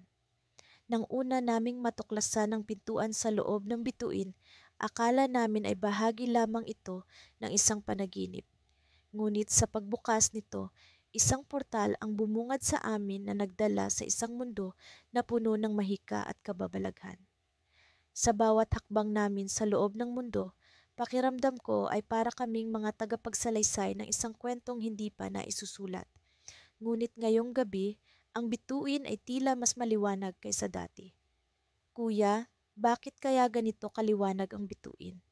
Nang una naming matuklasan ang pintuan sa loob ng bituin, akala namin ay bahagi lamang ito ng isang panaginip. Ngunit sa pagbukas nito, isang portal ang bumungad sa amin na nagdala sa isang mundo na puno ng mahika at kababalaghan. Sa bawat hakbang namin sa loob ng mundo, pakiramdam ko ay para kaming mga tagapagsalaysay ng isang kwentong hindi pa naisusulat. Ngunit ngayong gabi, ang bituin ay tila mas maliwanag kaysa dati. Kuya, bakit kaya ganito kaliwanag ang bituin?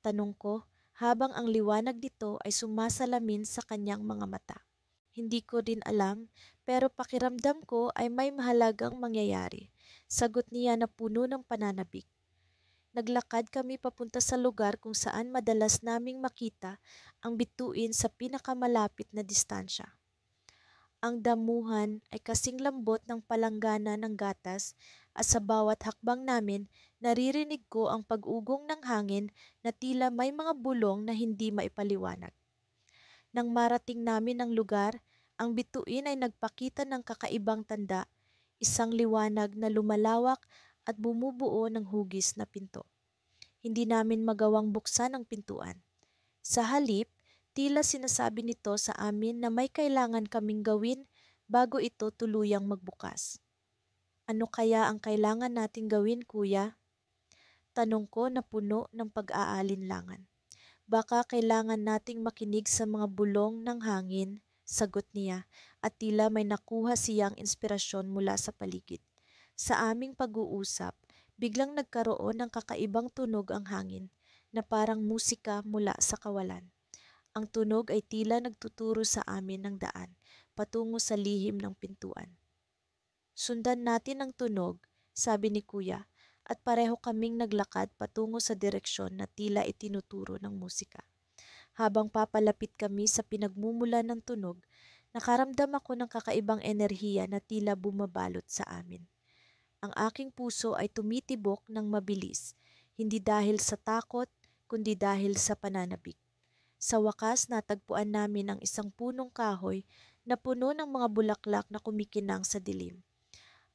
Tanong ko habang ang liwanag nito ay sumasalamin sa kanyang mga mata. Hindi ko din alam, pero pakiramdam ko ay may mahalagang mangyayari. Sagot niya na puno ng pananabik. Naglakad kami papunta sa lugar kung saan madalas naming makita ang bituin sa pinakamalapit na distansya. Ang damuhan ay kasing lambot ng palanggana ng gatas at sa bawat hakbang namin naririnig ko ang pag-ugong ng hangin na tila may mga bulong na hindi maipaliwanag. Nang marating namin ang lugar, ang bituin ay nagpakita ng kakaibang tanda, isang liwanag na lumalawak at bumubuo ng hugis na pinto. Hindi namin magawang buksan ang pintuan. Sa halip, tila sinasabi nito sa amin na may kailangan kaming gawin bago ito tuluyang magbukas. Ano kaya ang kailangan nating gawin, Kuya? Tanong ko na puno ng pag-aalinlangan. Baka kailangan nating makinig sa mga bulong ng hangin, sagot niya, at tila may nakuha siyang inspirasyon mula sa paligid. Sa aming pag-uusap, biglang nagkaroon ng kakaibang tunog ang hangin na parang musika mula sa kawalan. Ang tunog ay tila nagtuturo sa amin ng daan patungo sa lihim ng pintuan. Sundan natin ang tunog, sabi ni Kuya, at pareho kaming naglakad patungo sa direksyon na tila itinuturo ng musika. Habang papalapit kami sa pinagmumula ng tunog, nakaramdam ako ng kakaibang enerhiya na tila bumabalot sa amin. Ang aking puso ay tumitibok ng mabilis, hindi dahil sa takot, kundi dahil sa pananabik. Sa wakas, natagpuan namin ang isang punong kahoy na puno ng mga bulaklak na kumikinang sa dilim.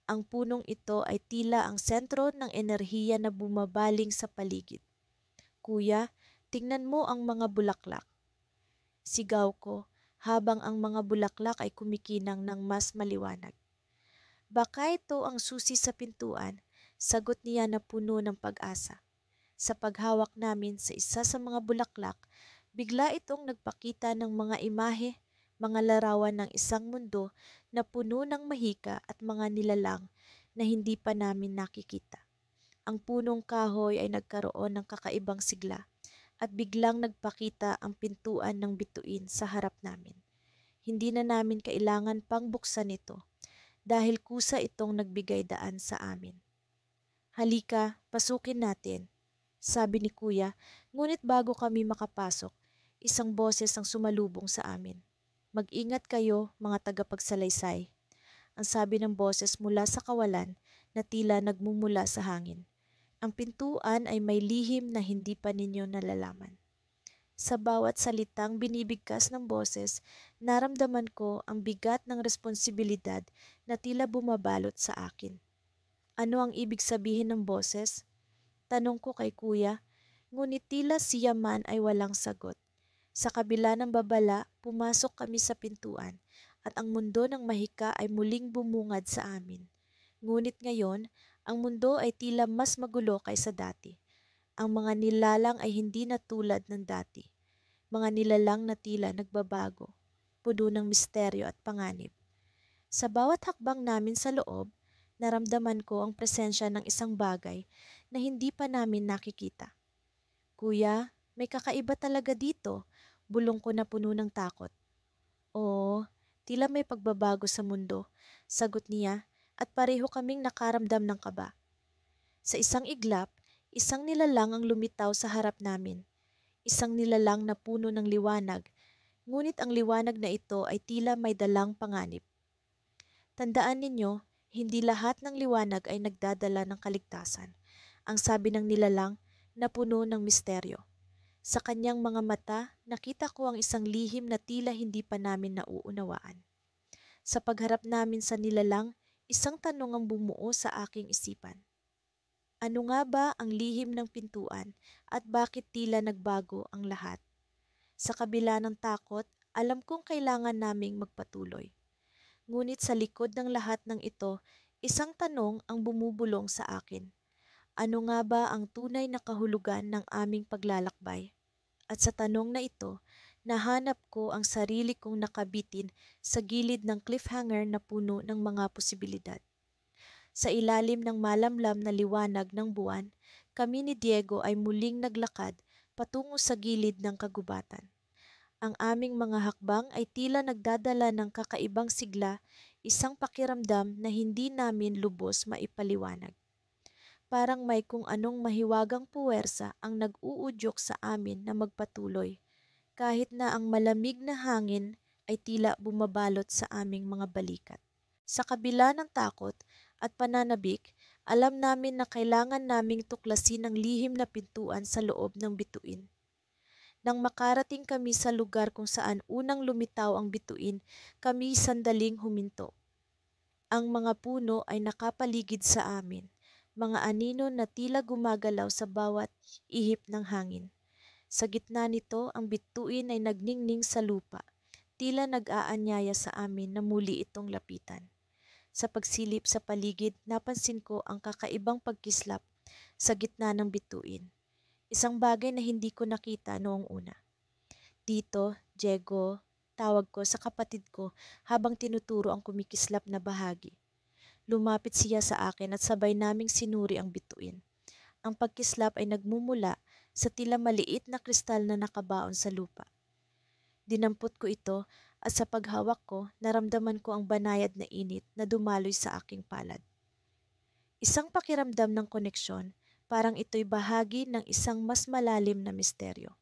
Ang punong ito ay tila ang sentro ng enerhiya na bumabaling sa paligid. Kuya, tingnan mo ang mga bulaklak. Sigaw ko habang ang mga bulaklak ay kumikinang ng mas maliwanag. Baka ito ang susi sa pintuan, Sagot niya na puno ng pag-asa. Sa paghawak namin sa isa sa mga bulaklak, bigla itong nagpakita ng mga imahe, mga larawan ng isang mundo na puno ng mahika at mga nilalang na hindi pa namin nakikita. Ang punong kahoy ay nagkaroon ng kakaibang sigla at biglang nagpakita ang pintuan ng bituin sa harap namin. Hindi na namin kailangan pang buksan ito dahil kusa itong nagbigay daan sa amin. Halika, pasukin natin, sabi ni Kuya, ngunit bago kami makapasok, isang boses ang sumalubong sa amin. Mag-ingat kayo, mga tagapagsalaysay. Ang sabi ng boses mula sa kawalan na tila nagmumula sa hangin. Ang pintuan ay may lihim na hindi pa ninyo nalalaman. Sa bawat salitang binibigkas ng boses, naramdaman ko ang bigat ng responsibilidad na tila bumabalot sa akin. Ano ang ibig sabihin ng boses? Tanong ko kay Kuya, ngunit tila siya man ay walang sagot. Sa kabila ng babala, pumasok kami sa pintuan at ang mundo ng mahika ay muling bumungad sa amin. Ngunit ngayon, ang mundo ay tila mas magulo kaysa dati. Ang mga nilalang ay hindi na tulad ng dati. Mga nilalang na tila nagbabago, puno ng misteryo at panganib. Sa bawat hakbang namin sa loob, naramdaman ko ang presensya ng isang bagay na hindi pa namin nakikita. Kuya, may kakaiba talaga dito, bulong ko na puno ng takot. Oo, tila may pagbabago sa mundo, sagot niya at pareho kaming nakaramdam ng kaba. Sa isang iglap, isang nilalang ang lumitaw sa harap namin. Isang nilalang na puno ng liwanag, ngunit ang liwanag na ito ay tila may dalang panganib. Tandaan ninyo, hindi lahat ng liwanag ay nagdadala ng kaligtasan. Ang sabi ng nilalang na puno ng misteryo. Sa kanyang mga mata, nakita ko ang isang lihim na tila hindi pa namin nauunawaan. Sa pagharap namin sa nilalang, isang tanong ang bumuo sa aking isipan. Ano nga ba ang lihim ng pintuan at bakit tila nagbago ang lahat? Sa kabila ng takot, alam kong kailangan naming magpatuloy. Ngunit sa likod ng lahat ng ito, isang tanong ang bumubulong sa akin. Ano nga ba ang tunay na kahulugan ng aming paglalakbay? At sa tanong na ito, nahanap ko ang sarili kong nakabitin sa gilid ng cliffhanger na puno ng mga posibilidad. Sa ilalim ng malamlam na liwanag ng buwan, kami ni Diego ay muling naglakad patungo sa gilid ng kagubatan. Ang aming mga hakbang ay tila nagdadala ng kakaibang sigla, isang pakiramdam na hindi namin lubos maipaliwanag. Parang may kung anong mahiwagang puwersa ang nag-uudyok sa amin na magpatuloy, kahit na ang malamig na hangin ay tila bumabalot sa aming mga balikat. Sa kabila ng takot at pananabik, alam namin na kailangan naming tuklasin ang lihim na pintuan sa loob ng bituin. Nang makarating kami sa lugar kung saan unang lumitaw ang bituin, kami sandaling huminto. Ang mga puno ay nakapaligid sa amin, mga anino na tila gumagalaw sa bawat ihip ng hangin. Sa gitna nito, ang bituin ay nagningning sa lupa, tila nag-aanyaya sa amin na muli itong lapitan. Sa pagsilip sa paligid, napansin ko ang kakaibang pagkislap sa gitna ng bituin. Isang bagay na hindi ko nakita noong una. Dito, Diego, tawag ko sa kapatid ko habang tinuturo ang kumikislap na bahagi. Lumapit siya sa akin at sabay naming sinuri ang bituin. Ang pagkislap ay nagmumula sa tila maliit na kristal na nakabaon sa lupa. Dinampot ko ito at sa paghawak ko, naramdaman ko ang banayad na init na dumaloy sa aking palad. Isang pakiramdam ng koneksyon, parang ito'y bahagi ng isang mas malalim na misteryo.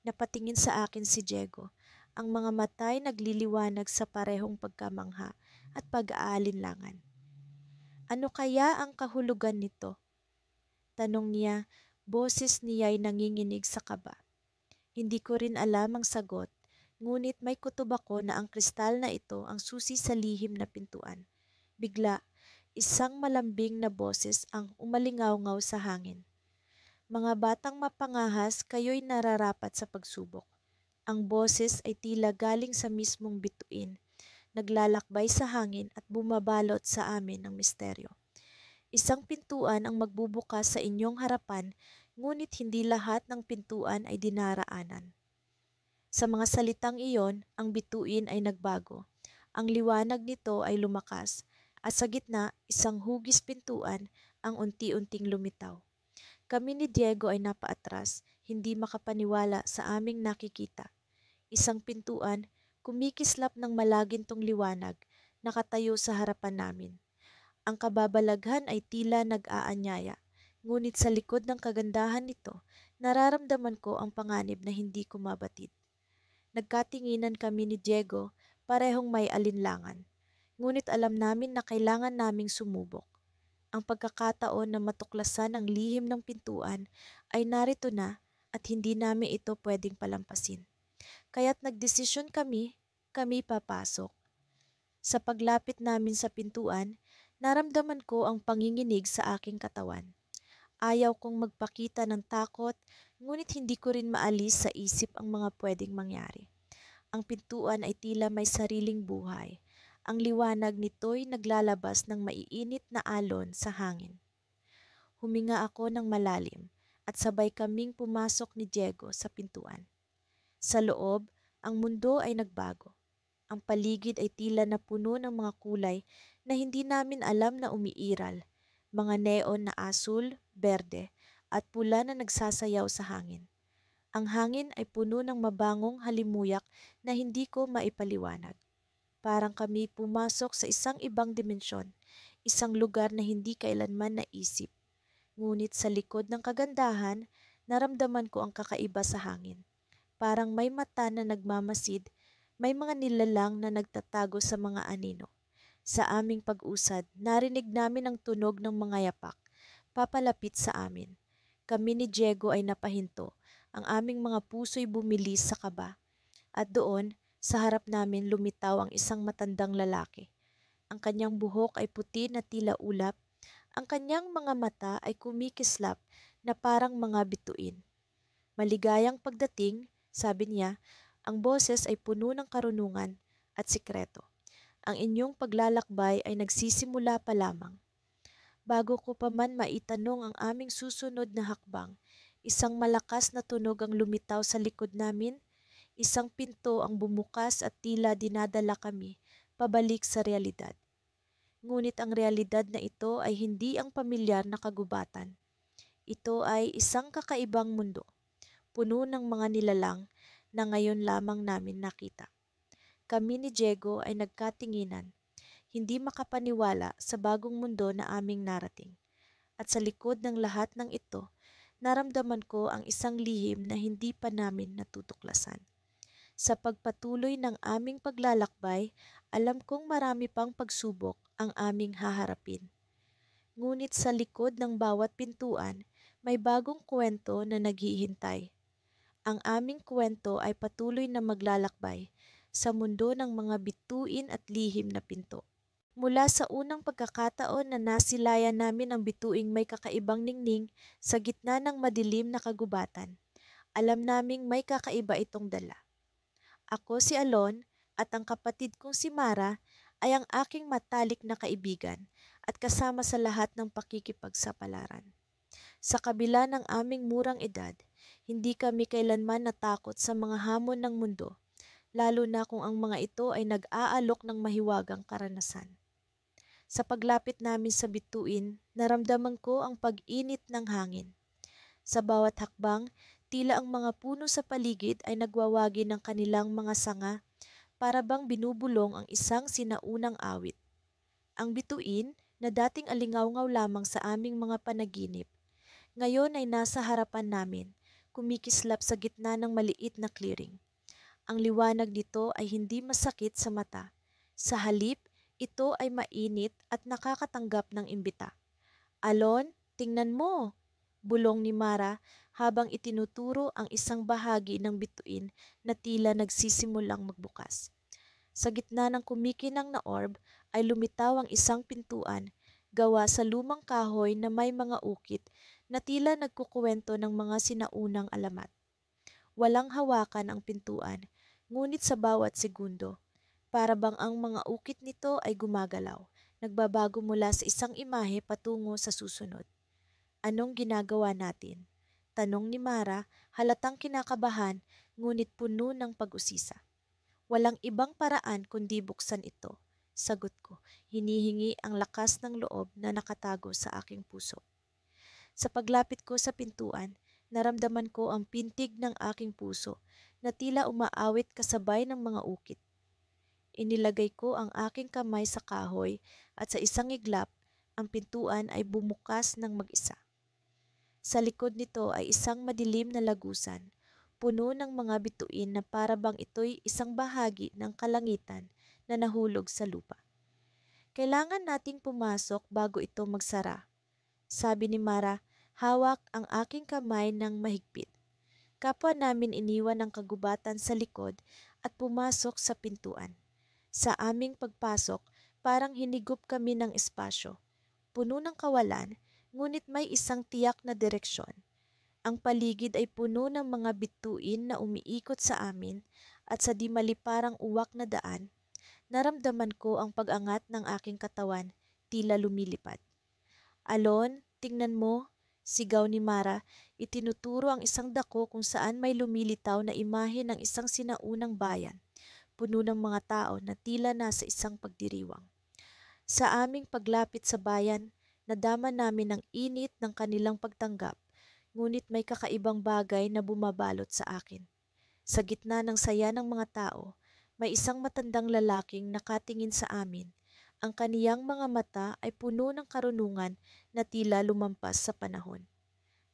Napatingin sa akin si Diego, ang mga mata'y nagliliwanag sa parehong pagkamangha at pag-aalinlangan. Ano kaya ang kahulugan nito? Tanong niya, boses niya'y nanginginig sa kaba. Hindi ko rin alam ang sagot, ngunit may kutob ako na ang kristal na ito ang susi sa lihim na pintuan. Bigla, isang malambing na boses ang umalingaw-ngaw sa hangin. Mga batang mapangahas, kayo'y nararapat sa pagsubok. Ang boses ay tila galing sa mismong bituin, naglalakbay sa hangin at bumabalot sa amin ng misteryo. Isang pintuan ang magbubukas sa inyong harapan, ngunit hindi lahat ng pintuan ay dinaraanan. Sa mga salitang iyon, ang bituin ay nagbago. Ang liwanag nito ay lumakas, at sa gitna, isang hugis pintuan ang unti-unting lumitaw. Kami ni Diego ay napaatras, hindi makapaniwala sa aming nakikita. Isang pintuan, kumikislap ng malagintong liwanag, nakatayo sa harapan namin. Ang kababalaghan ay tila nag-aanyaya, ngunit sa likod ng kagandahan nito, nararamdaman ko ang panganib na hindi ko mabatid. Nagkatinginan kami ni Diego, parehong may alinlangan. Ngunit alam namin na kailangan naming sumubok. Ang pagkakataon na matuklasan ang lihim ng pintuan ay narito na at hindi namin ito pwedeng palampasin. Kaya't nagdesisyon kami papasok. Sa paglapit namin sa pintuan, naramdaman ko ang panginginig sa aking katawan. Ayaw kong magpakita ng takot, ngunit hindi ko rin maalis sa isip ang mga pwedeng mangyari. Ang pintuan ay tila may sariling buhay. Ang liwanag nito'y naglalabas ng maiinit na alon sa hangin. Huminga ako ng malalim at sabay kaming pumasok ni Diego sa pintuan. Sa loob, ang mundo ay nagbago. Ang paligid ay tila napuno ng mga kulay na hindi namin alam na umiiral. Mga neon na asul, berde, at pula na nagsasayaw sa hangin. Ang hangin ay puno ng mabangong halimuyak na hindi ko maipaliwanag. Parang kami pumasok sa isang ibang dimensyon, isang lugar na hindi kailanman naisip. Ngunit sa likod ng kagandahan, naramdaman ko ang kakaiba sa hangin. Parang may mata na nagmamasid, may mga nilalang na nagtatago sa mga anino. Sa aming pag-usad, narinig namin ang tunog ng mga yapak, papalapit sa amin. Kami ni Diego ay napahinto, ang aming mga puso'y bumilis sa kaba. At doon, sa harap namin lumitaw ang isang matandang lalaki. Ang kanyang buhok ay puti na tila ulap, ang kanyang mga mata ay kumikislap na parang mga bituin. Maligayang pagdating, sabi niya, ang boses ay puno ng karunungan at sikreto. Ang inyong paglalakbay ay nagsisimula pa lamang. Bago ko pa man maitanong ang aming susunod na hakbang, isang malakas na tunog ang lumitaw sa likod namin, isang pinto ang bumukas at tila dinadala kami pabalik sa realidad. Ngunit ang realidad na ito ay hindi ang pamilyar na kagubatan. Ito ay isang kakaibang mundo, puno ng mga nilalang na ngayon lamang namin nakita. Kami ni Diego ay nagkatinginan, hindi makapaniwala sa bagong mundo na aming narating. At sa likod ng lahat ng ito, naramdaman ko ang isang lihim na hindi pa namin natutuklasan. Sa pagpatuloy ng aming paglalakbay, alam kong marami pang pagsubok ang aming haharapin. Ngunit sa likod ng bawat pintuan, may bagong kwento na naghihintay. Ang aming kwento ay patuloy na maglalakbay sa mundo ng mga bituin at lihim na pinto. Mula sa unang pagkakataon na nasilayan namin ang bituing may kakaibang ningning sa gitna ng madilim na kagubatan, alam naming may kakaiba itong dala. Ako si Alon at ang kapatid kong si Mara ay ang aking matalik na kaibigan at kasama sa lahat ng pakikipagsapalaran. Sa kabila ng aming murang edad, hindi kami kailanman natakot sa mga hamon ng mundo, lalo na kung ang mga ito ay nag-aalok ng mahiwagang karanasan. Sa paglapit namin sa bituin, naramdaman ko ang pag-init ng hangin. Sa bawat hakbang, tila ang mga puno sa paligid ay nagwawagi ng kanilang mga sanga para bang binubulong ang isang sinaunang awit. Ang bituin, na dating alingawngaw lamang sa aming mga panaginip, ngayon ay nasa harapan namin, kumikislap sa gitna ng maliit na clearing. Ang liwanag nito ay hindi masakit sa mata. Sa halip, ito ay mainit at nakakatanggap ng imbita. Alon, tingnan mo! Bulong ni Mara habang itinuturo ang isang bahagi ng bituin na tila nagsisimulang magbukas. Sa gitna ng kumikinang na orb ay lumitaw ang isang pintuan gawa sa lumang kahoy na may mga ukit na tila nagkukuwento ng mga sinaunang alamat. Walang hawakan ang pintuan, ngunit sa bawat segundo, para bang ang mga ukit nito ay gumagalaw, nagbabago mula sa isang imahe patungo sa susunod. Anong ginagawa natin? Tanong ni Mara, halatang kinakabahan ngunit puno ng pag-usisa. Walang ibang paraan kundi buksan ito. Sagot ko, hinihingi ang lakas ng loob na nakatago sa aking puso. Sa paglapit ko sa pintuan, naramdaman ko ang pintig ng aking puso na tila umaawit kasabay ng mga ukit. Inilagay ko ang aking kamay sa kahoy at sa isang iglap, ang pintuan ay bumukas ng mag-isa. Sa likod nito ay isang madilim na lagusan, puno ng mga bituin na para bang ito'y isang bahagi ng kalangitan na nahulog sa lupa. Kailangan nating pumasok bago ito magsara, sabi ni Mara, hawak ang aking kamay ng mahigpit. Kapwa namin iniwan ang kagubatan sa likod at pumasok sa pintuan. Sa aming pagpasok, parang hinigup kami ng espasyo. Puno ng kawalan, ngunit may isang tiyak na direksyon. Ang paligid ay puno ng mga bituin na umiikot sa amin at sa di maliparang uwak na daan, naramdaman ko ang pag-angat ng aking katawan, tila lumilipad. Alon, tingnan mo, sigaw ni Mara, itinuturo ang isang dako kung saan may lumilitaw na imahe ng isang sinaunang bayan, puno ng mga tao na tila nasa isang pagdiriwang. Sa aming paglapit sa bayan, nadama namin ang init ng kanilang pagtanggap, ngunit may kakaibang bagay na bumabalot sa akin. Sa gitna ng saya ng mga tao, may isang matandang lalaking nakatingin sa amin. Ang kaniyang mga mata ay puno ng karunungan na tila lumampas sa panahon.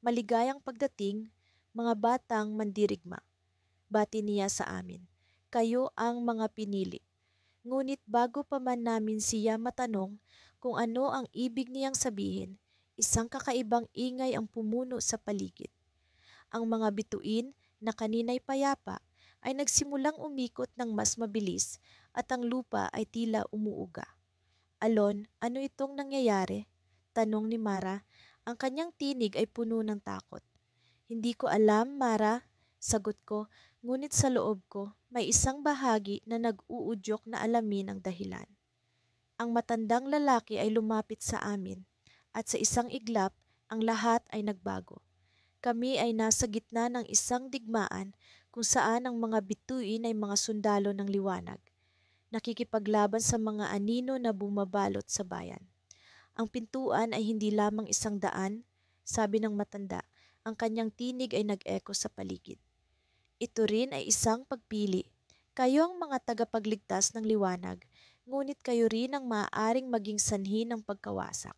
Maligayang pagdating, mga batang mandirigma. Bati niya sa amin. Kayo ang mga pinili. Ngunit bago pa man namin siya matanong kung ano ang ibig niyang sabihin, isang kakaibang ingay ang pumuno sa paligid. Ang mga bituin na kanina'y payapa ay nagsimulang umikot ng mas mabilis at ang lupa ay tila umuuga. Alon, ano itong nangyayari? Tanong ni Mara. Ang kanyang tinig ay puno ng takot. Hindi ko alam, Mara, sagot ko, ngunit sa loob ko may isang bahagi na nag-uudyok na alamin ang dahilan. Ang matandang lalaki ay lumapit sa amin at sa isang iglap ang lahat ay nagbago. Kami ay nasa gitna ng isang digmaan kung saan ang mga bituin ay mga sundalo ng liwanag, nakikipaglaban sa mga anino na bumabalot sa bayan. Ang pintuan ay hindi lamang isang daan, sabi ng matanda, ang kanyang tinig ay nag-echo sa paligid. Ito rin ay isang pagpili. Kayo ang mga tagapagligtas ng liwanag, ngunit kayo rin ang maaaring maging sanhi ng pagkawasak.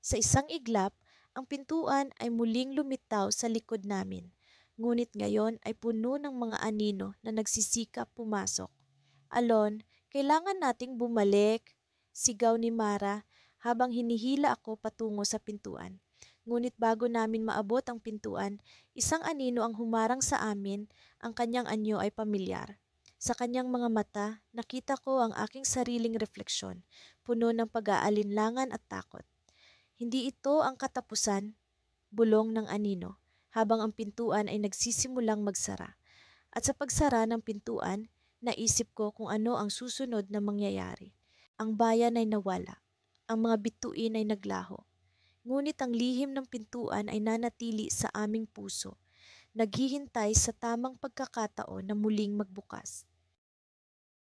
Sa isang iglap, ang pintuan ay muling lumitaw sa likod namin, ngunit ngayon ay puno ng mga anino na nagsisikap pumasok. Alon, kailangan nating bumalik, sigaw ni Mara habang hinihila ako patungo sa pintuan. Ngunit bago namin maabot ang pintuan, isang anino ang humarang sa amin, ang kanyang anyo ay pamilyar. Sa kanyang mga mata, nakita ko ang aking sariling refleksyon, puno ng pag-aalinlangan at takot. Hindi ito ang katapusan, bulong ng anino, habang ang pintuan ay nagsisimulang magsara. At sa pagsara ng pintuan, naisip ko kung ano ang susunod na mangyayari. Ang bayan ay nawala. Ang mga bituin ay naglaho. Ngunit ang lihim ng pintuan ay nanatili sa aming puso, naghihintay sa tamang pagkakataon na muling magbukas.